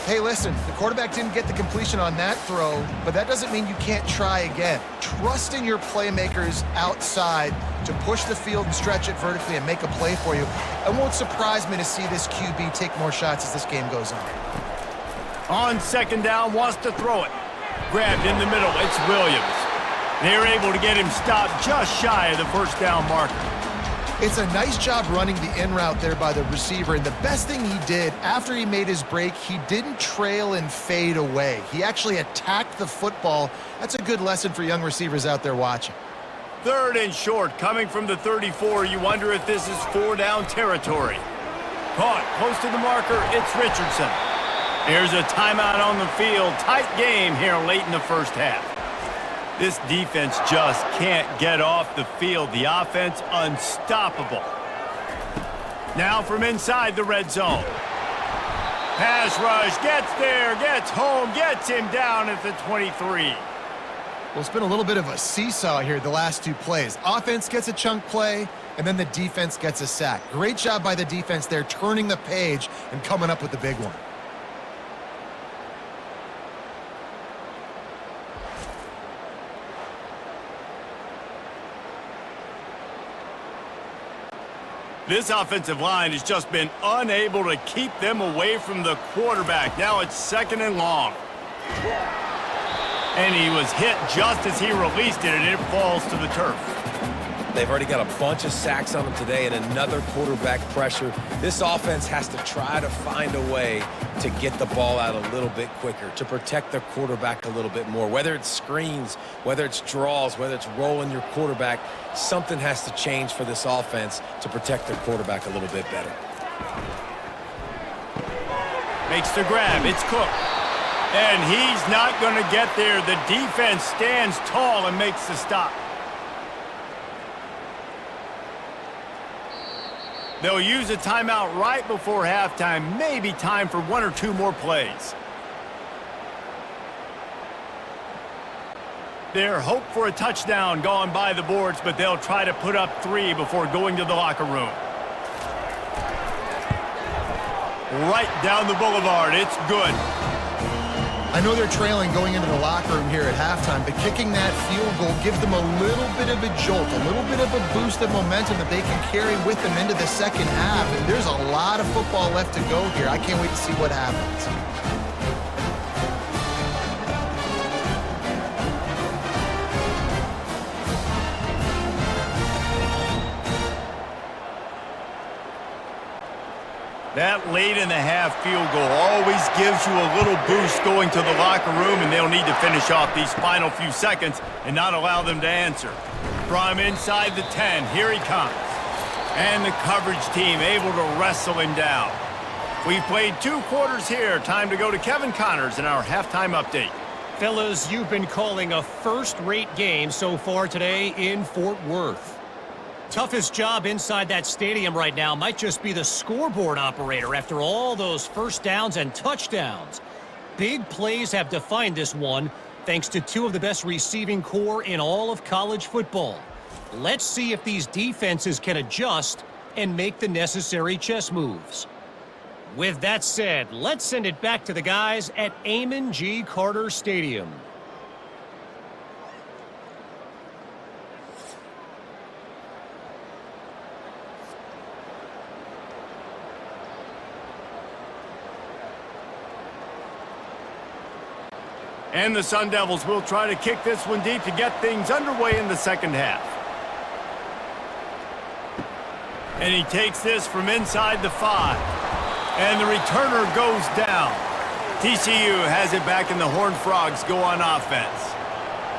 Hey, listen, the quarterback didn't get the completion on that throw, but that doesn't mean you can't try again. Trust in your playmakers outside to push the field and stretch it vertically and make a play for you. It won't surprise me to see this QB take more shots as this game goes on. On second down, wants to throw it. Grabbed in the middle, it's Williams. They're able to get him stopped just shy of the first down marker. It's a nice job running the in route there by the receiver, and the best thing he did after he made his break, he didn't trail and fade away. He actually attacked the football. That's a good lesson for young receivers out there watching. 3rd and short, coming from the 34. You wonder if this is 4-down territory. Caught close to the marker, it's Richardson. Here's a timeout on the field. Tight game here late in the first half. This defense just can't get off the field. The offense unstoppable. Now from inside the red zone. Pass rush, gets there, gets home, gets him down at the 23. Well, it's been a little bit of a seesaw here the last two plays. Offense gets a chunk play, and then the defense gets a sack. Great job by the defense there, turning the page and coming up with the big one. This offensive line has just been unable to keep them away from the quarterback. Now it's 2nd and long. And he was hit just as he released it, and it falls to the turf. They've already got a bunch of sacks on them today and another quarterback pressure. This offense has to try to find a way to get the ball out a little bit quicker, to protect their quarterback a little bit more. Whether it's screens, whether it's draws, whether it's rolling your quarterback, something has to change for this offense to protect their quarterback a little bit better. Makes the grab. It's Cook. And he's not going to get there. The defense stands tall and makes the stop. They'll use a timeout right before halftime. Maybe time for 1 or 2 more plays. Their hope for a touchdown gone by the boards, but they'll try to put up 3 before going to the locker room. Right down the boulevard. It's good. I know they're trailing going into the locker room here at halftime, but kicking that field goal gives them a little bit of a jolt, a little bit of a boost of momentum that they can carry with them into the second half. And there's a lot of football left to go here. I can't wait to see what happens. That late in the half field goal always gives you a little boost going to the locker room, and they'll need to finish off these final few seconds and not allow them to answer. From inside the 10, here he comes. And the coverage team able to wrestle him down. We've played 2 quarters here. Time to go to Kevin Connors in our halftime update. Fellas, you've been calling a first-rate game so far today in Fort Worth. Toughest job inside that stadium right now might just be the scoreboard operator after all those first downs and touchdowns. Big plays have defined this one, thanks to 2 of the best receiving corps in all of college football. Let's see if these defenses can adjust and make the necessary chess moves. With that said, let's send it back to the guys at Amon G. Carter Stadium. And the Sun Devils will try to kick this one deep to get things underway in the second half. And he takes this from inside the 5. And the returner goes down. TCU has it back, and the Horned Frogs go on offense.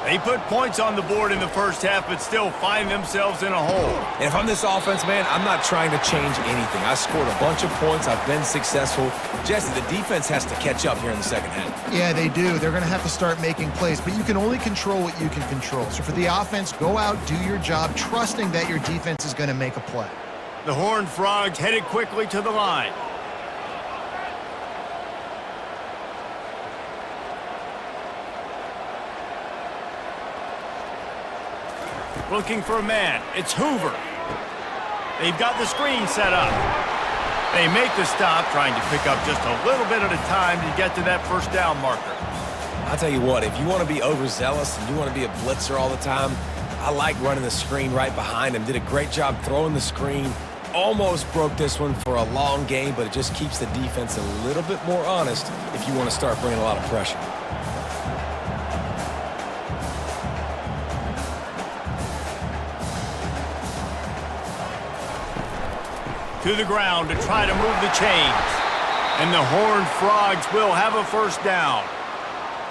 They put points on the board in the first half, but still find themselves in a hole. And if I'm this offense, man, I'm not trying to change anything. I scored a bunch of points. I've been successful. Jesse, the defense has to catch up here in the second half. Yeah, they do. They're going to have to start making plays, but you can only control what you can control. So for the offense, go out, do your job, trusting that your defense is going to make a play. The Horned Frogs headed quickly to the line. Looking for a man. It's Hoover. They've got the screen set up. They make the stop, trying to pick up just a little bit at a time to get to that first down marker. I'll tell you what, if you want to be overzealous and you want to be a blitzer all the time, I like running the screen right behind him. Did a great job throwing the screen. Almost broke this one for a long game, but it just keeps the defense a little bit more honest if you want to start bringing a lot of pressure. To the ground to try to move the chains. And the Horned Frogs will have a first down.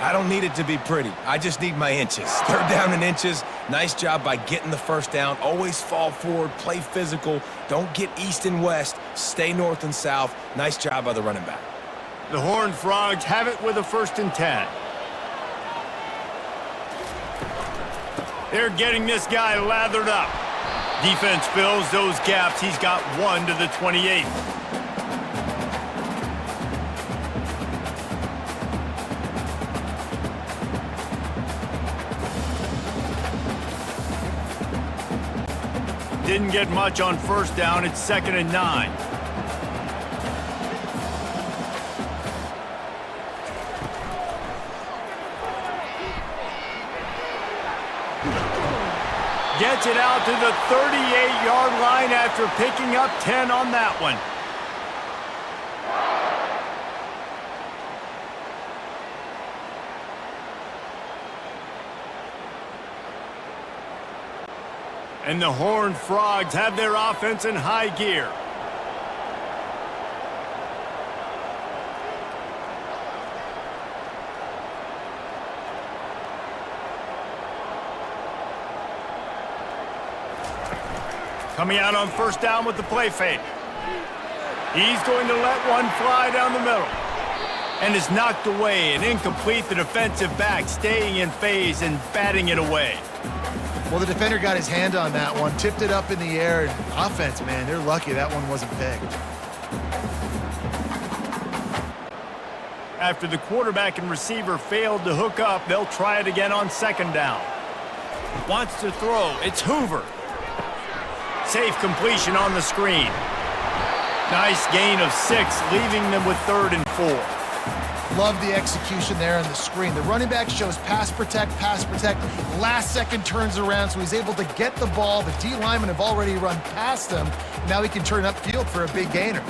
I don't need it to be pretty. I just need my inches. 3rd down and inches. Nice job by getting the first down. Always fall forward, play physical. Don't get east and west. Stay north and south. Nice job by the running back. The Horned Frogs have it with a 1st and 10. They're getting this guy lathered up. Defense fills those gaps. He's got 1 to the 28. Didn't get much on first down. It's 2nd and 9. Gets it out to the 38-yard line after picking up 10 on that one. And the Horned Frogs have their offense in high gear. Coming out on first down with the play fake. He's going to let one fly down the middle. And is knocked away and incomplete. The defensive back staying in phase and batting it away. Well, the defender got his hand on that one, tipped it up in the air. Offense, man, they're lucky that one wasn't picked. After the quarterback and receiver failed to hook up, they'll try it again on 2nd down. Wants to throw. It's Hoover. Safe completion on the screen. Nice gain of 6, leaving them with 3rd and 4. Love the execution there on the screen. The running back shows pass protect, last second turns around, so he's able to get the ball. The D linemen have already run past him. Now he can turn upfield for a big gainer.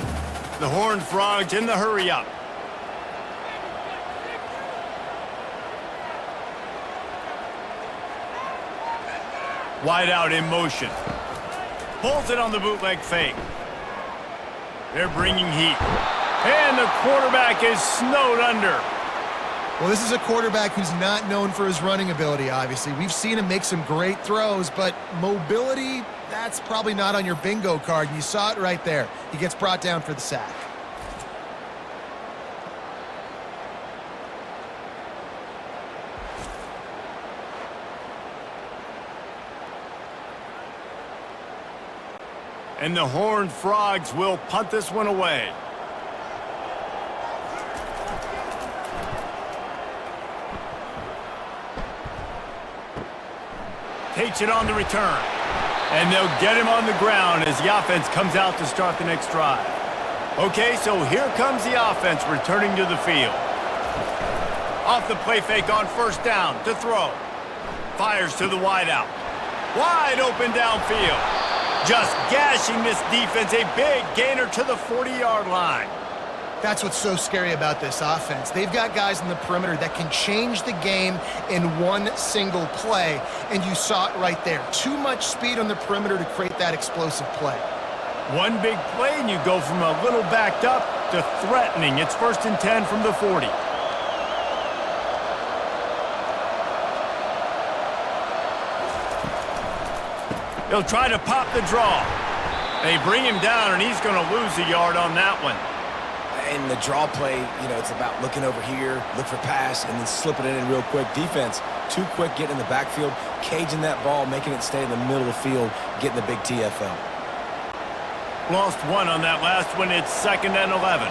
The Horned Frogs in the hurry up. Wide out in motion. Pulls it on the bootleg fake. They're bringing heat. And the quarterback is snowed under. Well, this is a quarterback who's not known for his running ability, obviously. We've seen him make some great throws, but mobility, that's probably not on your bingo card, and you saw it right there. He gets brought down for the sack. And the Horned Frogs will punt this one away. Takes it on the return. And they'll get him on the ground as the offense comes out to start the next drive. Okay, so here comes the offense returning to the field. Off the play fake on first down to throw. Fires to the wideout. Wide open downfield. Just gashing this defense. A big gainer to the 40-yard line. That's what's so scary about this offense. They've got guys in the perimeter that can change the game in one single play, and you saw it right there. Too much speed on the perimeter to create that explosive play. One big play, and you go from a little backed up to threatening. It's 1st and 10 from the 40. They'll try to pop the draw. They bring him down, and he's going to lose a yard on that one. In the draw play, it's about looking over here, look for pass, and then slipping it in real quick. Defense, too quick getting in the backfield, caging that ball, making it stay in the middle of the field, getting the big TFL. Lost one on that last one. It's 2nd and 11.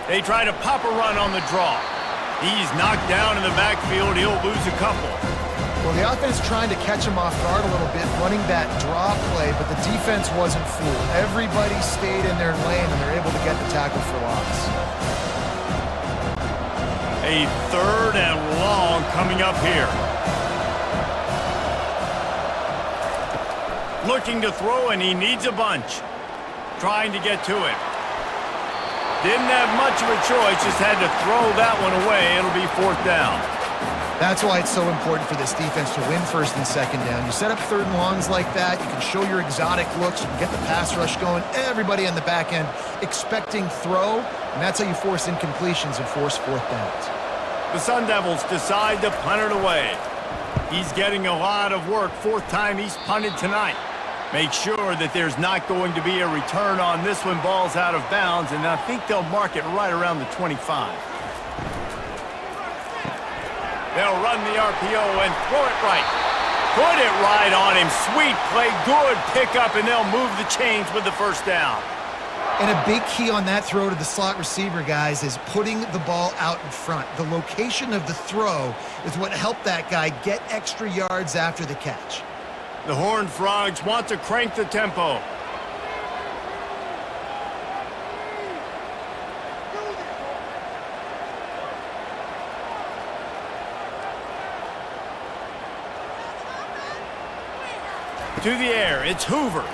They try to pop a run on the draw. He's knocked down in the backfield. He'll lose a couple. Well, the offense trying to catch him off guard a little bit, running that draw play, but the defense wasn't fooled. Everybody stayed in their lane, and they're able to get the tackle for loss. A 3rd and long coming up here. Looking to throw, and he needs a bunch. Trying to get to it. Didn't have much of a choice, just had to throw that one away. It'll be 4th down. That's why it's so important for this defense to win 1st and 2nd down. You set up 3rd and longs like that, you can show your exotic looks, you can get the pass rush going, everybody on the back end expecting throw, and that's how you force incompletions and force 4th downs. The Sun Devils decide to punt it away. He's getting a lot of work. 4th time he's punted tonight. Make sure that there's not going to be a return on this one. Ball's out of bounds, and I think they'll mark it right around the 25. They'll run the RPO and throw it right. Put it right on him. Sweet play, good pickup, and they'll move the chains with the 1st down. And a big key on that throw to the slot receiver, guys, is putting the ball out in front. The location of the throw is what helped that guy get extra yards after the catch. The Horned Frogs want to crank the tempo. To the air, it's Hoover.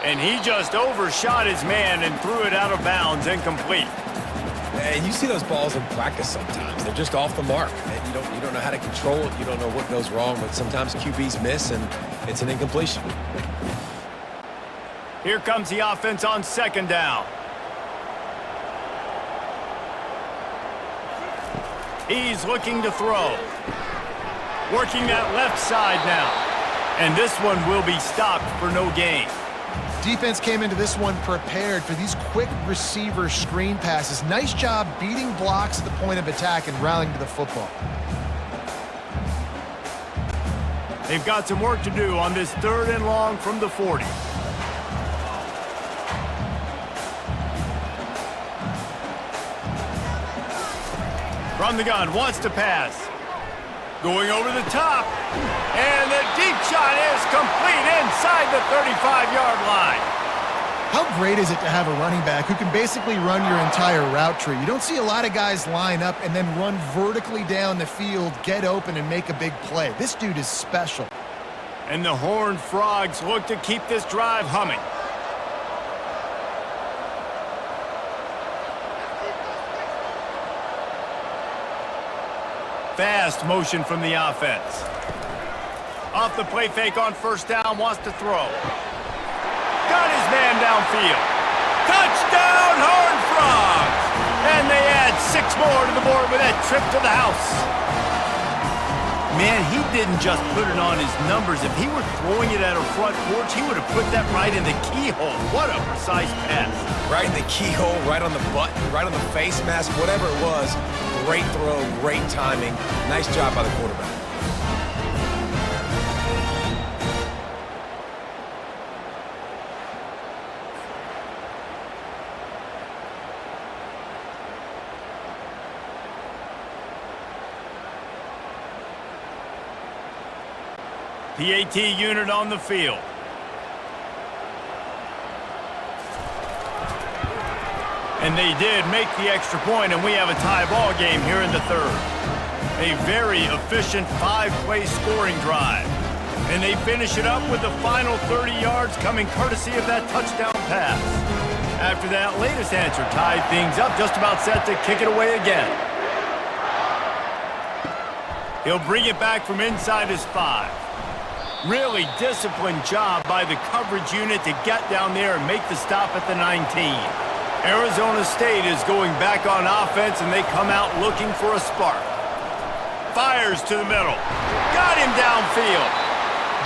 And he just overshot his man and threw it out of bounds, incomplete. And you see those balls in practice sometimes. They're just off the mark. And you don't know how to control it. You don't know what goes wrong, but sometimes QBs miss, and it's an incompletion. Here comes the offense on 2nd down. He's looking to throw. Working that left side now. And this one will be stopped for no gain. Defense came into this one prepared for these quick receiver screen passes. Nice job beating blocks at the point of attack and rallying to the football. They've got some work to do on this 3rd and long from the 40. From the gun, wants to pass. Going over the top. And the deep shot is complete inside the 35-yard line. How great is it to have a running back who can basically run your entire route tree? You don't see a lot of guys line up and then run vertically down the field, get open, and make a big play. This dude is special. And the Horned Frogs look to keep this drive humming. Fast motion from the offense. Off the play fake on first down, wants to throw. Got his man downfield. Touchdown, Horned Frogs! And they add 6 more to the board with that trip to the house. Man, he didn't just put it on his numbers. If he were throwing it at a front porch, he would have put that right in the keyhole. What a precise pass. Right in the keyhole, right on the button, right on the face mask, whatever it was. Great throw, great timing. Nice job by the quarterback. PAT unit on the field. And they did make the extra point, and we have a tie ball game here in the third. A very efficient 5-play scoring drive. And they finish it up with the final 30 yards coming courtesy of that touchdown pass. After that latest answer tied things up, just about set to kick it away again. He'll bring it back from inside his 5. Really disciplined job by the coverage unit to get down there and make the stop at the 19. Arizona State is going back on offense, and they come out looking for a spark. Fires to the middle. Got him downfield.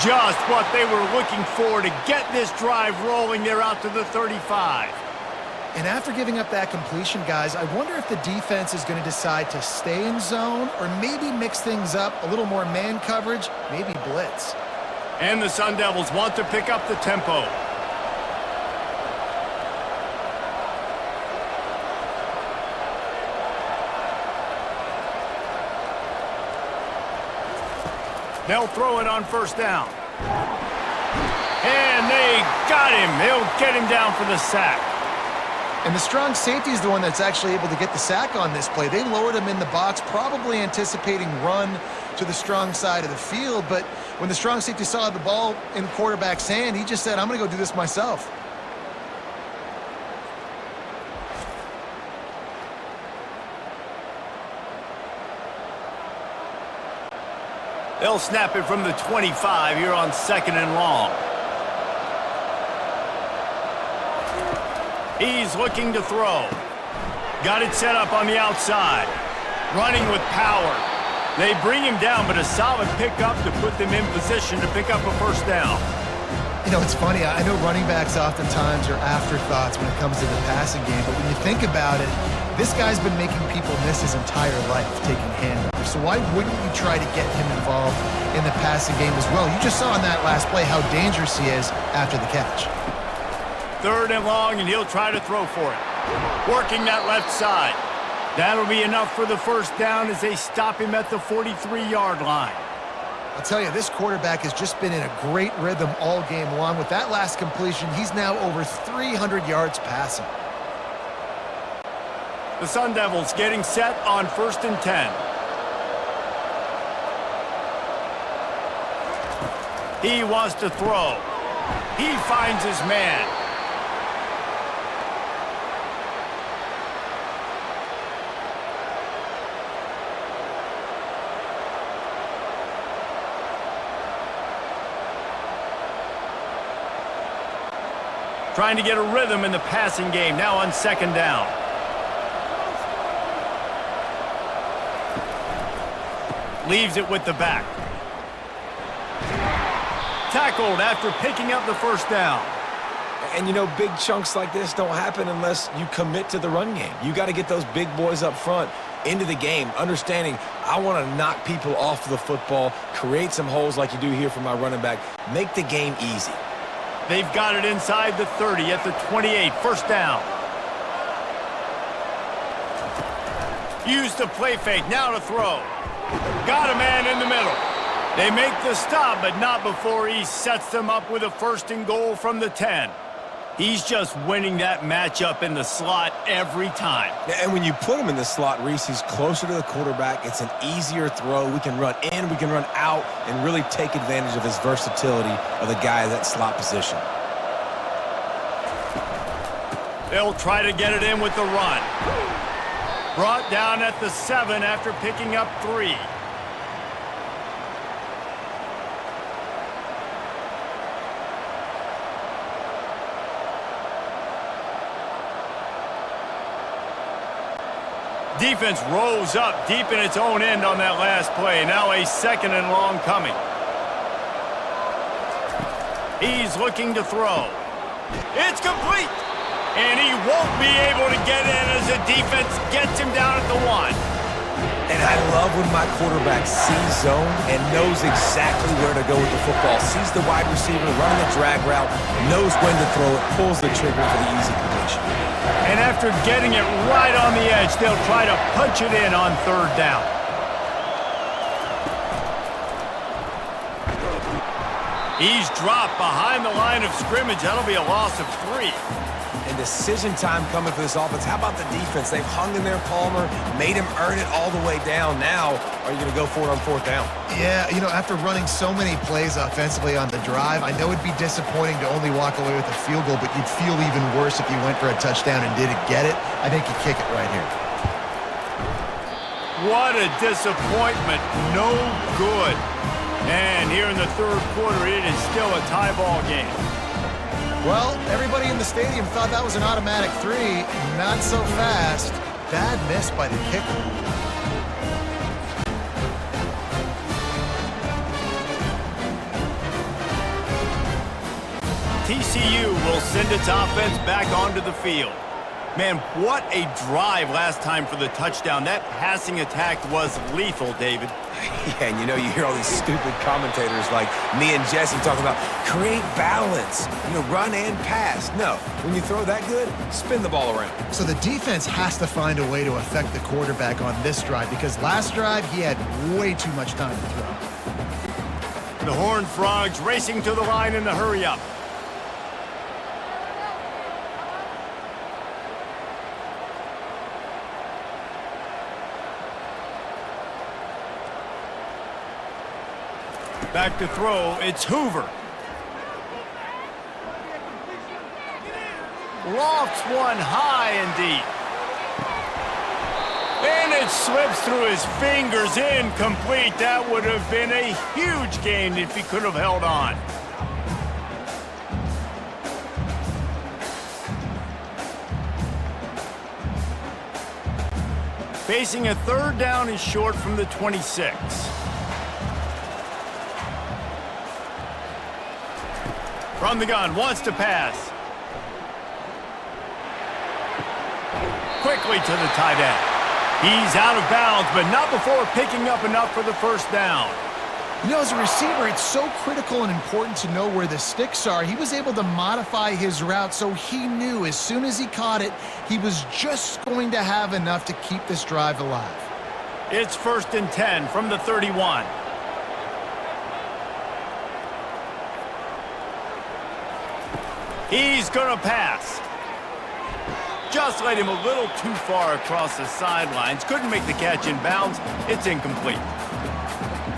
Just what they were looking for to get this drive rolling there out to the 35. And after giving up that completion, guys, I wonder if the defense is going to decide to stay in zone or maybe mix things up, a little more man coverage, maybe blitz. And the Sun Devils want to pick up the tempo. They'll throw it on first down. And they got him. They'll get him down for the sack. And the strong safety is the one that's actually able to get the sack on this play. They lowered him in the box, probably anticipating run to the strong side of the field. But when the strong safety saw the ball in the quarterback's hand, he just said, I'm going to go do this myself. They'll snap it from the 25 here on 2nd and long. He's looking to throw. Got it set up on the outside. Running with power. They bring him down, but a solid pickup to put them in position to pick up a first down. You know, it's funny. I know running backs oftentimes are afterthoughts when it comes to the passing game, but when you think about it, this guy's been making people miss his entire life taking handoffs. So why wouldn't you try to get him involved in the passing game as well? You just saw in that last play how dangerous he is after the catch. 3rd and long, and he'll try to throw for it. Working that left side. That'll be enough for the first down as they stop him at the 43-yard line. I'll tell you, this quarterback has just been in a great rhythm all game long. With that last completion, he's now over 300 yards passing. The Sun Devils getting set on 1st and 10. He wants to throw. He finds his man. Trying to get a rhythm in the passing game, now on 2nd down. Leaves it with the back. Tackled after picking up the first down. And, you know, big chunks like this don't happen unless you commit to the run game. You got to get those big boys up front into the game, understanding I want to knock people off the football, create some holes like you do here for my running back, make the game easy. They've got it inside the 30 at the 28, first down. Use the play fake, now to throw. Got a man in the middle. They make the stop, but not before he sets them up with a 1st and goal from the 10. He's just winning that matchup in the slot every time. And when you put him in the slot, Reese, he's closer to the quarterback. It's an easier throw. We can run in, we can run out, and really take advantage of his versatility of the guy at that slot position. They'll try to get it in with the run. Brought down at the 7 after picking up 3. Defense rose up deep in its own end on that last play. Now a 2nd and long coming. He's looking to throw. It's complete. And he won't be able to get in as the defense gets him down at the 1. And I love when my quarterback sees zone and knows exactly where to go with the football. Sees the wide receiver running the drag route, knows when to throw it, pulls the trigger for the easy completion. And after getting it right on the edge, they'll try to punch it in on 3rd down. He's dropped behind the line of scrimmage. That'll be a loss of 3. And decision time coming for this offense. How about the defense? They've hung in there, Palmer, made him earn it all the way down. Now, are you going to go for it on 4th down? Yeah, you know, after running so many plays offensively on the drive, I know it'd be disappointing to only walk away with a field goal, but you'd feel even worse if you went for a touchdown and didn't get it. I think you kick it right here. What a disappointment. No good. And here in the 3rd quarter, it is still a tie ball game. Well, everybody in the stadium thought that was an automatic 3. Not so fast. Bad miss by the kicker. TCU will send its offense back onto the field. Man, what a drive last time for the touchdown. That passing attack was lethal, David. Yeah, and you know, you hear all these stupid commentators like me and Jesse talking about create balance, you know, run and pass. No, when you throw that good, spin the ball around. So the defense has to find a way to affect the quarterback on this drive because last drive he had way too much time to throw. The Horned Frogs racing to the line in the hurry-up. Back to throw, it's Hoover. Lofts one high and deep. And it slips through his fingers, incomplete. That would have been a huge gain if he could have held on. Facing a 3rd down and short from the 26. From the gun, wants to pass. Quickly to the tight end. He's out of bounds, but not before picking up enough for the 1st down. You know, as a receiver, it's so critical and important to know where the sticks are. He was able to modify his route, so he knew as soon as he caught it, he was just going to have enough to keep this drive alive. It's 1st and 10 from the 31. He's going to pass. Just laid him a little too far across the sidelines. Couldn't make the catch in bounds. It's incomplete.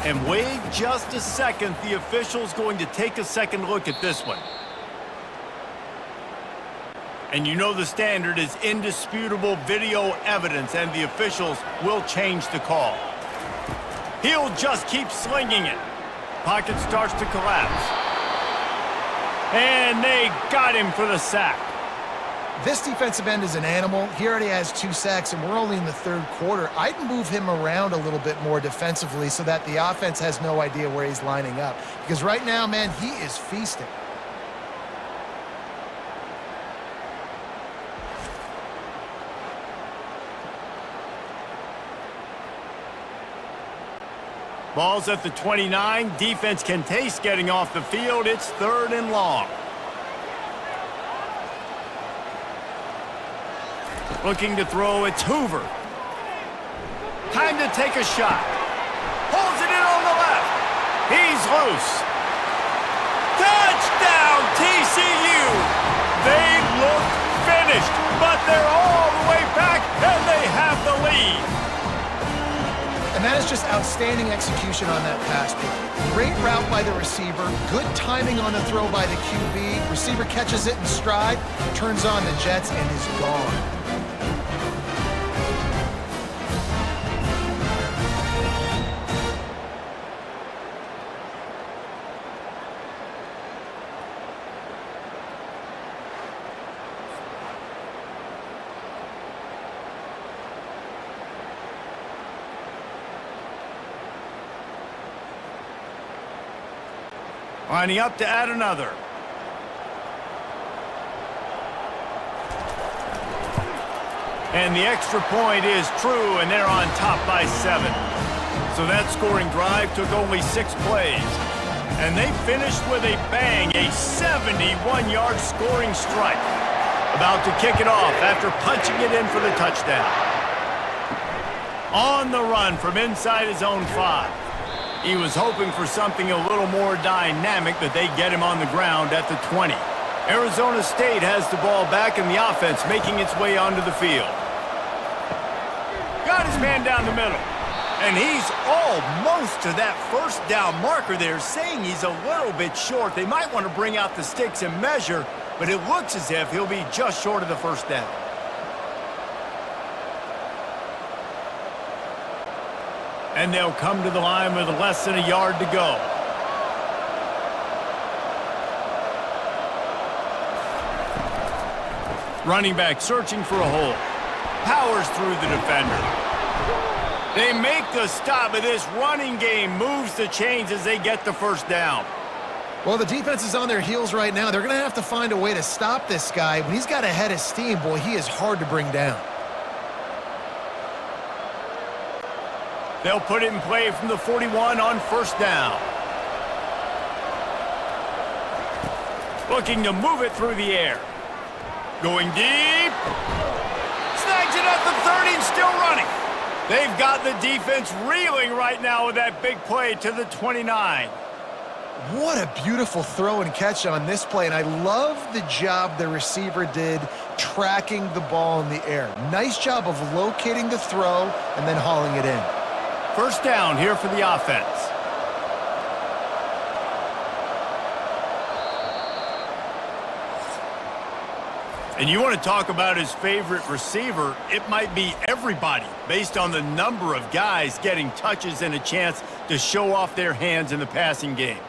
And wait just a second. The official's going to take a second look at this one. And you know the standard is indisputable video evidence, and the officials will change the call. He'll just keep slinging it. Pocket starts to collapse. And they got him for the sack. This defensive end is an animal. He already has 2 sacks, and we're only in the 3rd quarter. I'd move him around a little bit more defensively so that the offense has no idea where he's lining up. Because right now, man, he is feasting. Ball's at the 29. Defense can taste getting off the field. It's 3rd and long. Looking to throw, it's Hoover. Time to take a shot. Pulls it in on the left. He's loose. Touchdown, TCU! They look finished, but they're all the way back, and they have the lead. And that is just outstanding execution on that pass play. Great route by the receiver, good timing on the throw by the QB. Receiver catches it in stride, turns on the jets, and is gone. Lining up to add another. And the extra point is true, and they're on top by 7. So that scoring drive took only 6 plays. And they finished with a bang, a 71-yard scoring strike. About to kick it off after punching it in for the touchdown. On the run from inside his own 5. He was hoping for something a little more dynamic, but they get him on the ground at the 20. Arizona State has the ball back in the offense, making its way onto the field. Got his man down the middle. And he's almost to that first down marker there, saying he's a little bit short. They might want to bring out the sticks and measure, but it looks as if he'll be just short of the first down. And they'll come to the line with less than a yard to go. Running back searching for a hole. Powers through the defender. They make the stop, but this running game moves the chains as they get the first down. Well, the defense is on their heels right now. They're going to have to find a way to stop this guy. When he's got a head of steam, boy, he is hard to bring down. They'll put it in play from the 41 on first down. Looking to move it through the air. Going deep. Snags it at the 30 and still running. They've got the defense reeling right now with that big play to the 29. What a beautiful throw and catch on this play, and I love the job the receiver did tracking the ball in the air. Nice job of locating the throw and then hauling it in. First down here for the offense. And you want to talk about his favorite receiver, it might be everybody based on the number of guys getting touches and a chance to show off their hands in the passing game.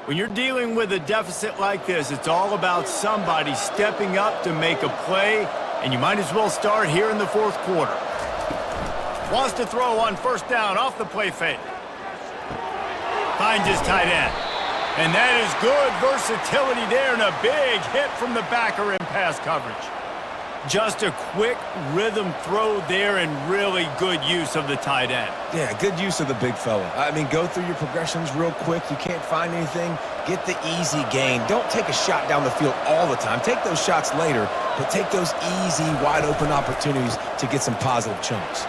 When you're dealing with a deficit like this, it's all about somebody stepping up to make a play, and you might as well start here in the fourth quarter. Wants to throw on first down off the play fake. Finds his tight end. And that is good versatility there and a big hit from the backer in pass coverage. Just a quick rhythm throw there and really good use of the tight end. Yeah, good use of the big fella. I mean, go through your progressions real quick. You can't find anything. Get the easy gain. Don't take a shot down the field all the time. Take those shots later, but take those easy, wide-open opportunities to get some positive chunks.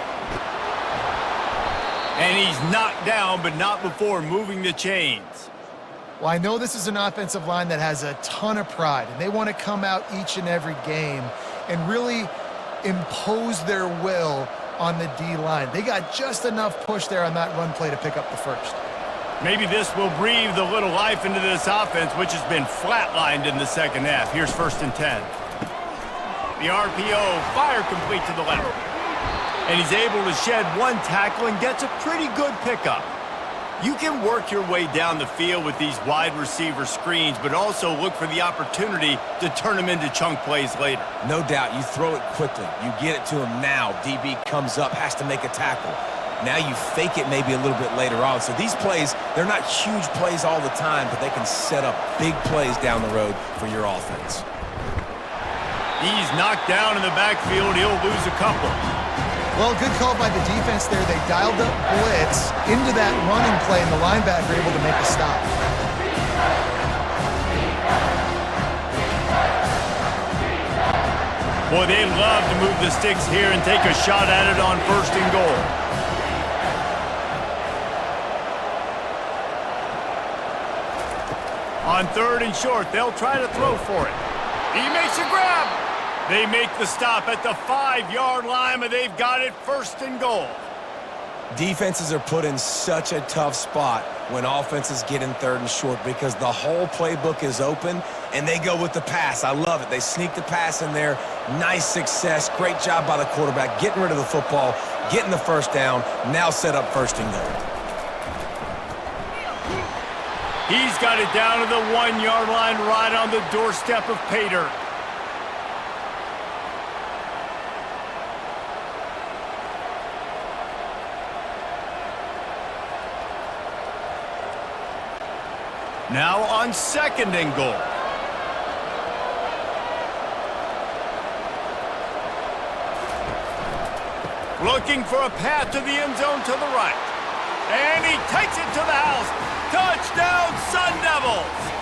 And he's knocked down, but not before moving the chains. Well, I know this is an offensive line that has a ton of pride, and they want to come out each and every game and really impose their will on the D-line. They got just enough push there on that run play to pick up the first. Maybe this will breathe a little life into this offense, which has been flatlined in the second half. Here's 1st and 10. The RPO, fire complete to the left. And he's able to shed one tackle and gets a pretty good pickup. You can work your way down the field with these wide receiver screens, but also look for the opportunity to turn them into chunk plays later. No doubt, you throw it quickly. You get it to him now. DB comes up, has to make a tackle. Now you fake it maybe a little bit later on. So these plays, they're not huge plays all the time, but they can set up big plays down the road for your offense. He's knocked down in the backfield. He'll lose a couple. Well, good call by the defense there. They dialed up blitz into that running play, and the linebacker able to make a stop. Boy, they love to move the sticks here and take a shot at it on 1st and goal. On 3rd and short, they'll try to throw for it. He makes a grab. They make the stop at the 5-yard line, but they've got it 1st and goal. Defenses are put in such a tough spot when offenses get in 3rd and short because the whole playbook is open, and they go with the pass. I love it. They sneak the pass in there. Nice success. Great job by the quarterback getting rid of the football, getting the first down, now set up 1st and goal. He's got it down to the 1-yard line right on the doorstep of pay dirt. Now on 2nd and goal. Looking for a path to the end zone to the right. And he takes it to the house. Touchdown, Sun Devils!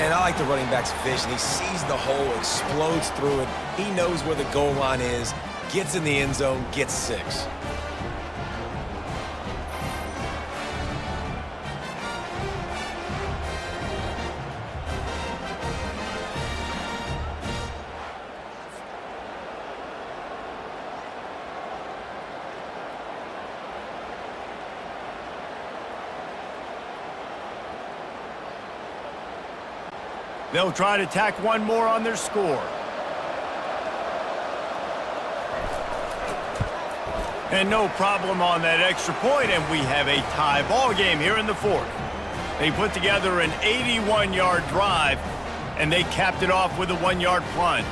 And I like the running back's vision. He sees the hole, explodes through it. He knows where the goal line is, gets in the end zone, gets 6. They'll try to tack one more on their score. And no problem on that extra point, and we have a tie ball game here in the 4th. They put together an 81-yard drive, and they capped it off with a 1-yard plunge.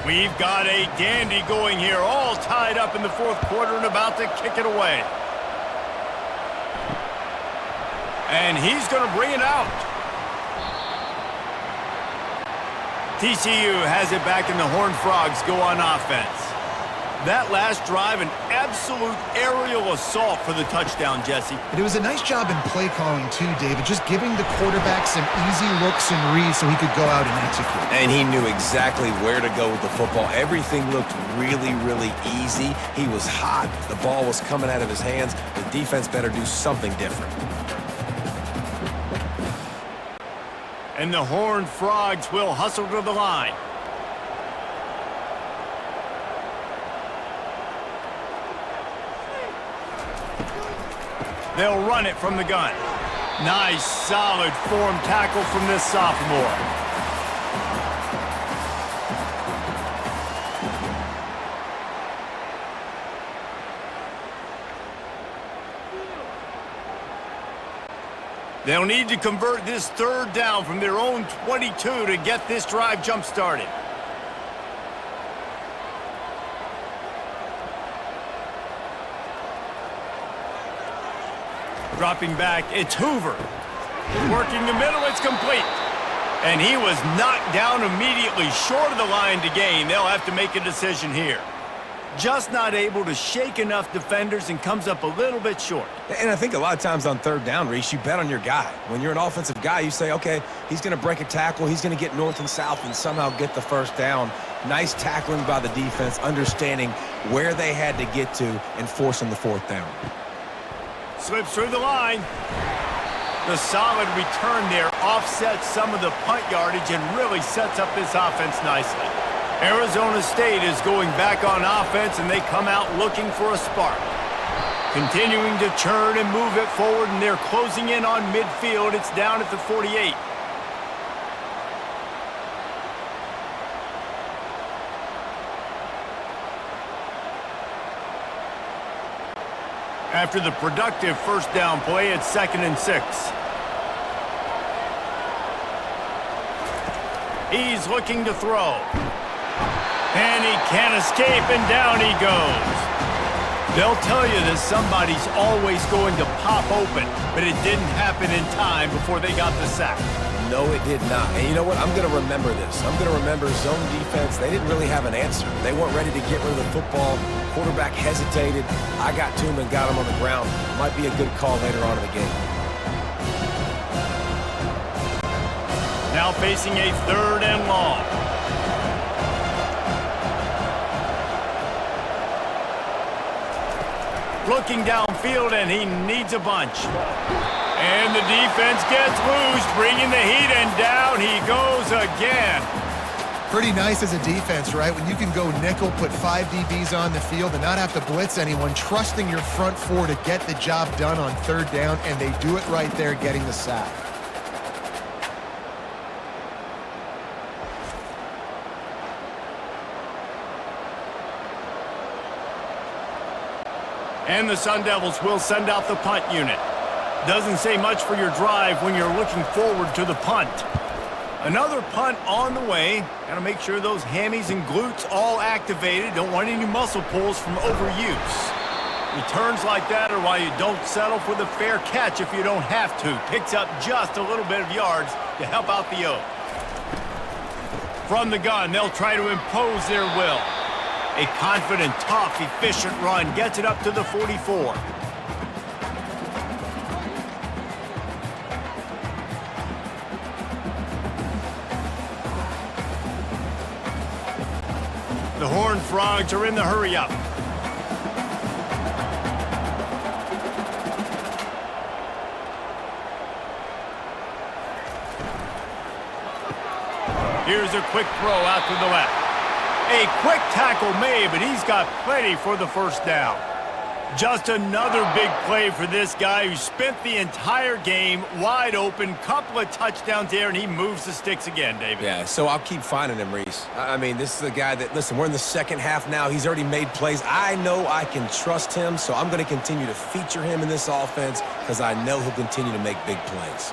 We've got a dandy going here, all tied up in the 4th quarter and about to kick it away. And he's going to bring it out. TCU has it back, and the Horned Frogs go on offense. That last drive, an absolute aerial assault for the touchdown, Jesse. But it was a nice job in play calling, too, David, just giving the quarterback some easy looks and reads so he could go out and execute. And he knew exactly where to go with the football. Everything looked really, really easy. He was hot. The ball was coming out of his hands. The defense better do something different. And the Horned Frogs will hustle to the line. They'll run it from the gun. Nice, solid form tackle from this sophomore. They'll need to convert this 3rd down from their own 22 to get this drive jump-started. Dropping back, it's Hoover. Working the middle, it's complete. And he was knocked down immediately, short of the line to gain. They'll have to make a decision here. Just not able to shake enough defenders and comes up a little bit short. And I think a lot of times on 3rd down, Reese, you bet on your guy. When you're an offensive guy, you say, okay, he's going to break a tackle, he's going to get north and south and somehow get the 1st down. Nice tackling by the defense, understanding where they had to get to and forcing the 4th down. Slips through the line. The solid return there offsets some of the punt yardage and really sets up this offense nicely. Arizona State is going back on offense, and they come out looking for a spark. Continuing to churn and move it forward, and they're closing in on midfield. It's down at the 48. After the productive 1st down play, it's 2nd and 6. He's looking to throw. And he can't escape, and down he goes. They'll tell you that somebody's always going to pop open, but it didn't happen in time before they got the sack. No, it did not. And you know what? I'm going to remember this. I'm going to remember zone defense. They didn't really have an answer. They weren't ready to get rid of the football. Quarterback hesitated. I got to him and got him on the ground. Might be a good call later on in the game. Now facing a 3rd and long. Looking downfield, and he needs a bunch. And the defense gets loose, bringing the heat, and down he goes again. Pretty nice as a defense, right? When you can go nickel, put 5 DBs on the field and not have to blitz anyone, trusting your front 4 to get the job done on 3rd down, and they do it right there, getting the sack. And the Sun Devils will send out the punt unit. Doesn't say much for your drive when you're looking forward to the punt. Another punt on the way. Got to make sure those hammies and glutes all activated. Don't want any muscle pulls from overuse. Returns like that are why you don't settle for the fair catch if you don't have to. Picks up just a little bit of yards to help out the O. From the gun, they'll try to impose their will. A confident, tough, efficient run gets it up to the 44. The Horned Frogs are in the hurry-up. Here's a quick throw out to the left. A quick tackle made, but he's got plenty for the first down. Just another big play for this guy who spent the entire game wide open. Couple of touchdowns there, and he moves the sticks again, David. Yeah, so I'll keep finding him, Reese. I mean, this is a guy that, listen, we're in the second half now. He's already made plays. I know I can trust him, so I'm going to continue to feature him in this offense because I know he'll continue to make big plays.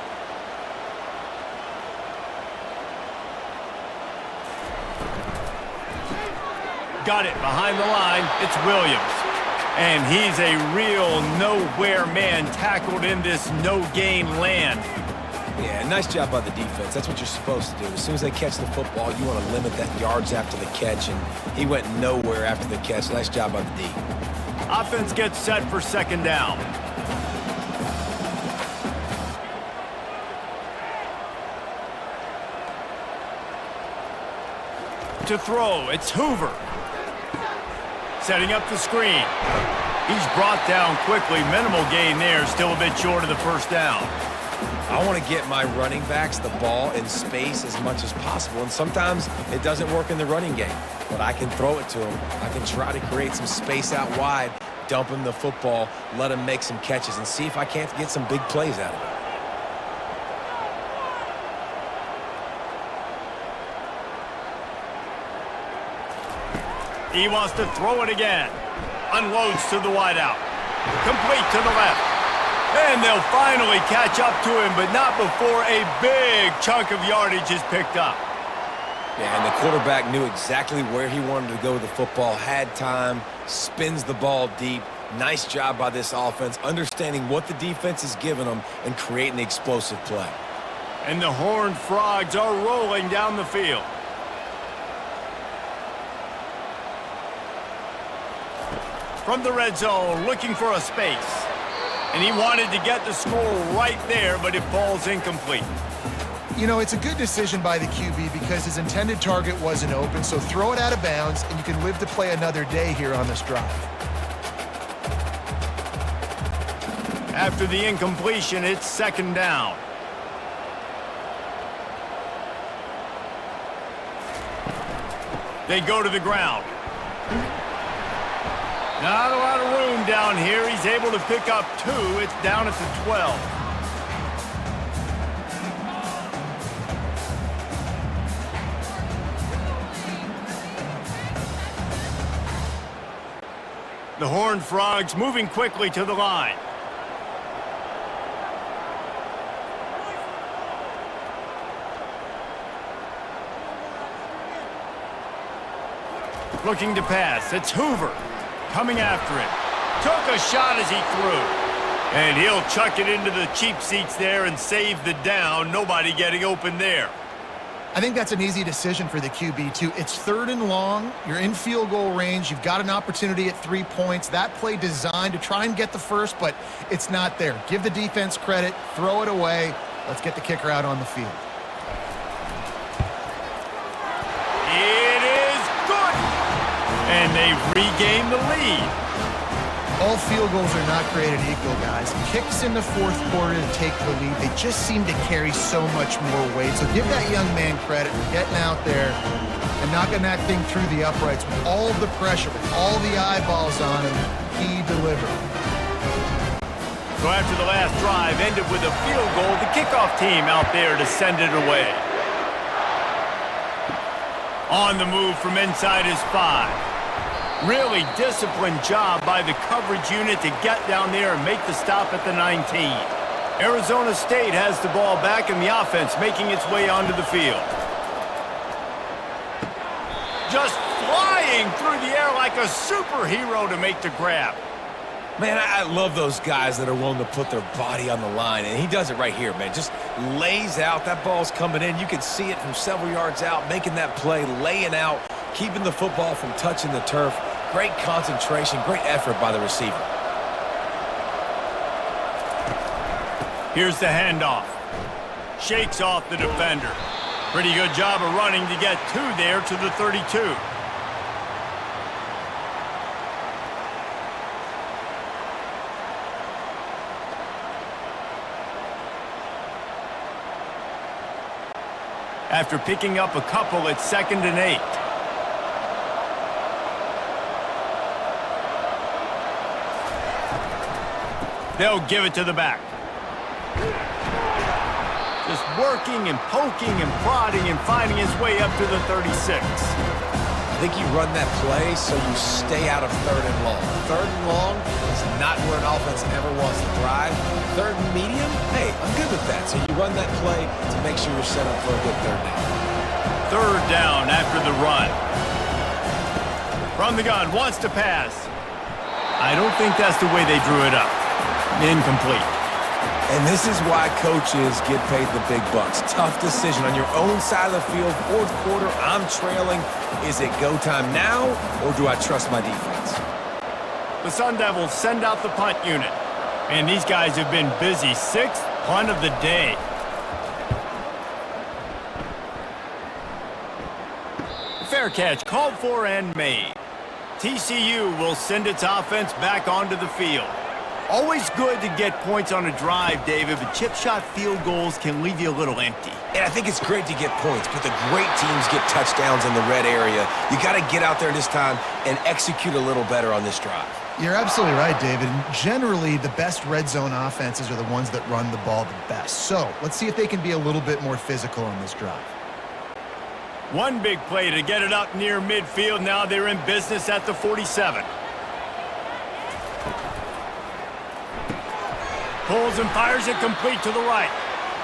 Got it behind the line. It's Williams. And he's a real nowhere man tackled in this no-gain land. Yeah, nice job by the defense. That's what you're supposed to do. As soon as they catch the football, you want to limit that yards after the catch, and he went nowhere after the catch. Nice job by the D. Offense gets set for second down. To throw, it's Hoover. Setting up the screen. He's brought down quickly. Minimal gain there. Still a bit short of the first down. I want to get my running backs the ball in space as much as possible, and sometimes it doesn't work in the running game, but I can throw it to him. I can try to create some space out wide, dump him the football, let him make some catches, and see if I can't get some big plays out of it. He wants to throw it again. Unloads to the wideout. Complete to the left. And they'll finally catch up to him, but not before a big chunk of yardage is picked up. Yeah, and the quarterback knew exactly where he wanted to go with the football, had time, spins the ball deep. Nice job by this offense, understanding what the defense is giving them and creating the explosive play. And the Horned Frogs are rolling down the field. From the red zone, looking for a space. And he wanted to get the score right there, but it falls incomplete. You know, it's a good decision by the QB because his intended target wasn't open, so throw it out of bounds, and you can live to play another day here on this drive. After the incompletion, it's second down. They go to the ground. Not a lot of room down here. He's able to pick up 2. It's down at the 12. The Horned Frogs moving quickly to the line. Looking to pass. It's Hoover. Coming after it. Took a shot as he threw. And he'll chuck it into the cheap seats there and save the down. Nobody getting open there. I think that's an easy decision for the QB, too. It's 3rd and long. You're in field goal range. You've got an opportunity at 3 points. That play designed to try and get the first, but it's not there. Give the defense credit. Throw it away. Let's get the kicker out on the field. It is good. And they've regained the lead. All field goals are not created equal, guys. Kicks in the 4th quarter to take the lead. They just seem to carry so much more weight. So give that young man credit for getting out there and knocking that thing through the uprights with all of the pressure, with all the eyeballs on him. He delivered. So after the last drive ended with a field goal, the kickoff team out there to send it away. On the move from inside his 5. Really disciplined job by the coverage unit to get down there and make the stop at the 19. Arizona State has the ball back and the offense making its way onto the field. Just flying through the air like a superhero to make the grab. Man, I love those guys that are willing to put their body on the line, and he does it right here, man. Just lays out. That ball's coming in. You can see it from several yards out, making that play, laying out, keeping the football from touching the turf. Great concentration, great effort by the receiver. Here's the handoff. Shakes off the defender. Pretty good job of running to get two there to the 32. After picking up a couple, it's 2nd and 8. They'll give it to the back. Just working and poking and prodding and finding his way up to the 36. I think you run that play so you stay out of 3rd and long. 3rd and long is not where an offense ever wants to thrive. 3rd and medium, hey, I'm good with that. So you run that play to make sure you're set up for a good 3rd down. 3rd down after the run. From the gun, wants to pass. I don't think that's the way they drew it up. Incomplete. And this is why coaches get paid the big bucks. Tough decision on your own side of the field. 4th quarter, I'm trailing. Is it go time now, or do I trust my defense? The Sun Devils send out the punt unit. And these guys have been busy. 6th punt of the day. Fair catch, called for and made. TCU will send its offense back onto the field. Always good to get points on a drive, David, but chip shot field goals can leave you a little empty. And I think it's great to get points, but the great teams get touchdowns in the red area. You got to get out there this time and execute a little better on this drive. You're absolutely right, David. Generally, the best red zone offenses are the ones that run the ball the best. So let's see if they can be a little bit more physical on this drive. One big play to get it up near midfield. Now they're in business at the 47. Pulls and fires it complete to the right.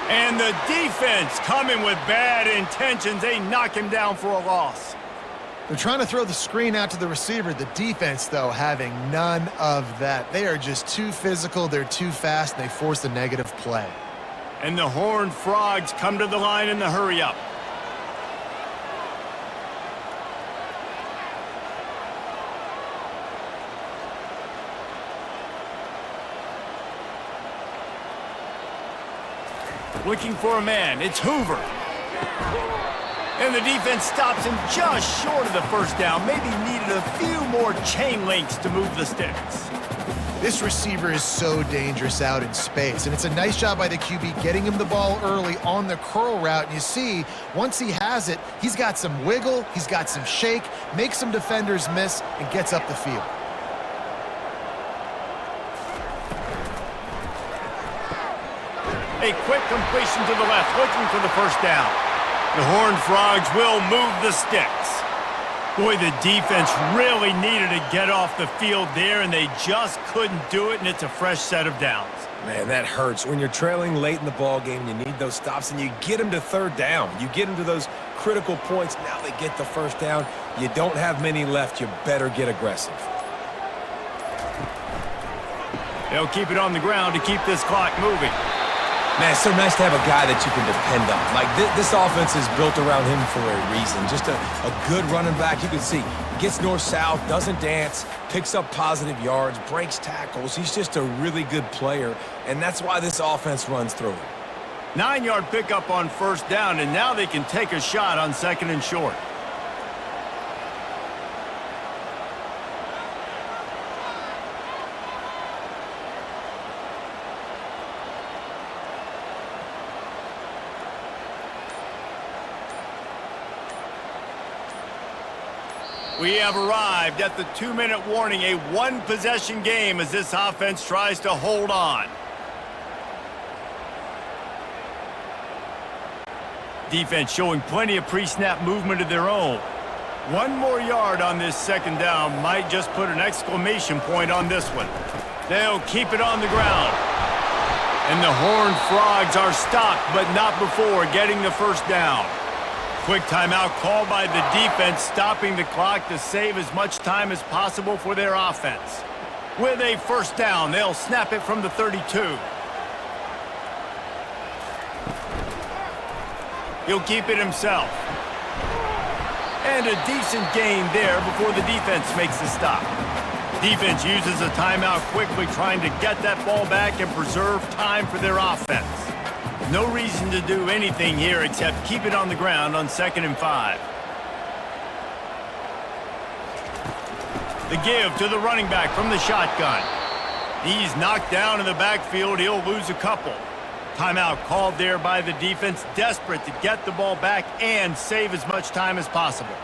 And the defense coming with bad intentions. They knock him down for a loss. They're trying to throw the screen out to the receiver. The defense, though, having none of that. They are just too physical. They're too fast. And they force a negative play. And the Horned Frogs come to the line in the hurry-up. Looking for a man. It's Hoover. And the defense stops him just short of the 1st down. Maybe needed a few more chain links to move the sticks. This receiver is so dangerous out in space, and it's a nice job by the QB getting him the ball early on the curl route. And you see, once he has it, he's got some wiggle, he's got some shake, makes some defenders miss, and gets up the field. A quick completion to the left, looking for the 1st down. The Horned Frogs will move the sticks. Boy, the defense really needed to get off the field there, and they just couldn't do it, and it's a fresh set of downs. Man, that hurts. When you're trailing late in the ball game, you need those stops, and you get them to 3rd down. You get them to those critical points. Now they get the 1st down. You don't have many left. You better get aggressive. They'll keep it on the ground to keep this clock moving. Man, it's so nice to have a guy that you can depend on. Like, this offense is built around him for a reason. Just a good running back. You can see, gets north-south, doesn't dance, picks up positive yards, breaks tackles. He's just a really good player, and that's why this offense runs through him. 9-yard pickup on 1st down, and now they can take a shot on 2nd and short. We have arrived at the 2-minute warning, a 1-possession game as this offense tries to hold on. Defense showing plenty of pre-snap movement of their own. 1 more yard on this 2nd down might just put an exclamation point on this one. They'll keep it on the ground. And the Horned Frogs are stopped, but not before getting the 1st down. Quick timeout called by the defense, stopping the clock to save as much time as possible for their offense. With a first down, they'll snap it from the 32. He'll keep it himself. And a decent gain there before the defense makes the stop. Defense uses a timeout quickly, trying to get that ball back and preserve time for their offense. No reason to do anything here except keep it on the ground on 2nd and 5. The give to the running back from the shotgun. He's knocked down in the backfield. He'll lose a couple. Timeout called there by the defense, desperate to get the ball back and save as much time as possible.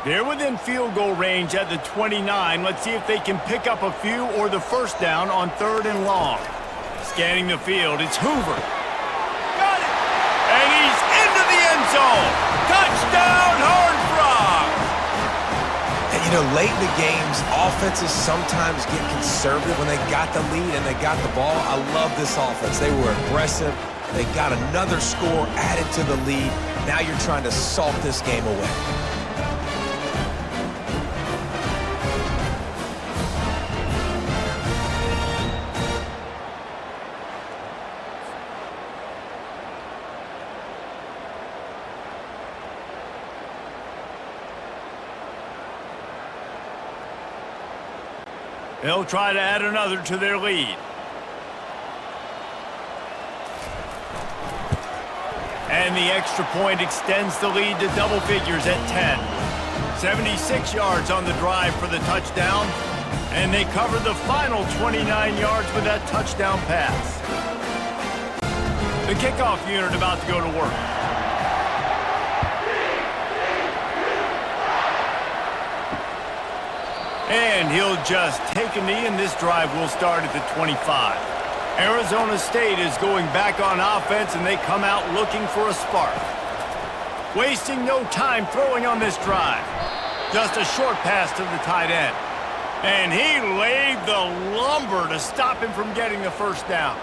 They're within field goal range at the 29. Let's see if they can pick up a few or the first down on 3rd and long. Scanning the field, it's Hoover. Got it! And he's into the end zone. Touchdown, Horned Frogs! And, you know, late in the games, offenses sometimes get conservative when they got the lead and they got the ball. I love this offense. They were aggressive. They got another score added to the lead. Now you're trying to salt this game away. They'll try to add another to their lead. And the extra point extends the lead to double figures at 10. 76 yards on the drive for the touchdown. And they cover the final 29 yards with that touchdown pass. The kickoff unit about to go to work. And he'll just take a knee, and this drive will start at the 25. Arizona State is going back on offense, and they come out looking for a spark. Wasting no time throwing on this drive. Just a short pass to the tight end. And he laid the lumber to stop him from getting the first down.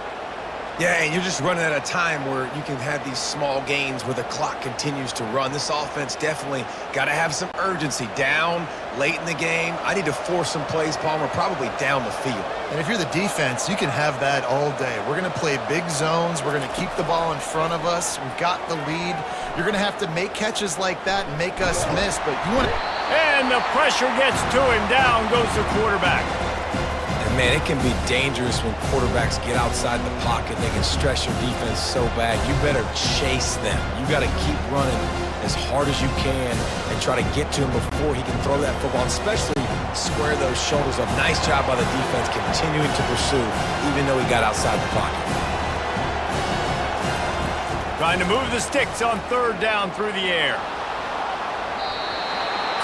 Yeah, and you're just running at a time where you can have these small gains where the clock continues to run. This offense definitely got to have some urgency. Down late in the game, I need to force some plays, Palmer, probably down the field. And if you're the defense, you can have that all day. We're going to play big zones. We're going to keep the ball in front of us. We've got the lead. You're going to have to make catches like that and make us miss, but you want to... And the pressure gets to him. Down goes the quarterback. Man, it can be dangerous when quarterbacks get outside the pocket. They can stress your defense so bad. You better chase them. You got to keep running as hard as you can and try to get to him before he can throw that football, especially square those shoulders up. Nice job by the defense continuing to pursue, even though he got outside the pocket. Trying to move the sticks on 3rd down through the air.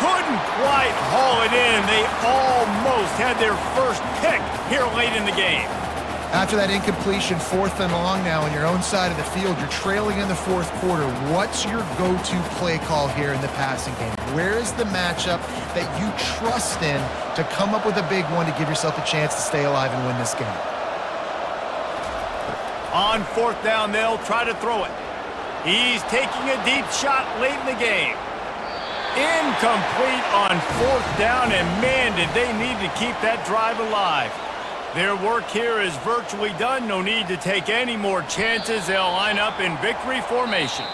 Couldn't quite haul it in. They almost had their first pick here late in the game. After that incompletion, 4th and long now on your own side of the field, you're trailing in the 4th quarter. What's your go-to play call here in the passing game? Where is the matchup that you trust in to come up with a big one to give yourself a chance to stay alive and win this game? On 4th down, they'll try to throw it. He's taking a deep shot late in the game. Incomplete on 4th down, and man, did they need to keep that drive alive. Their work here is virtually done. No need to take any more chances. They'll line up in victory formation.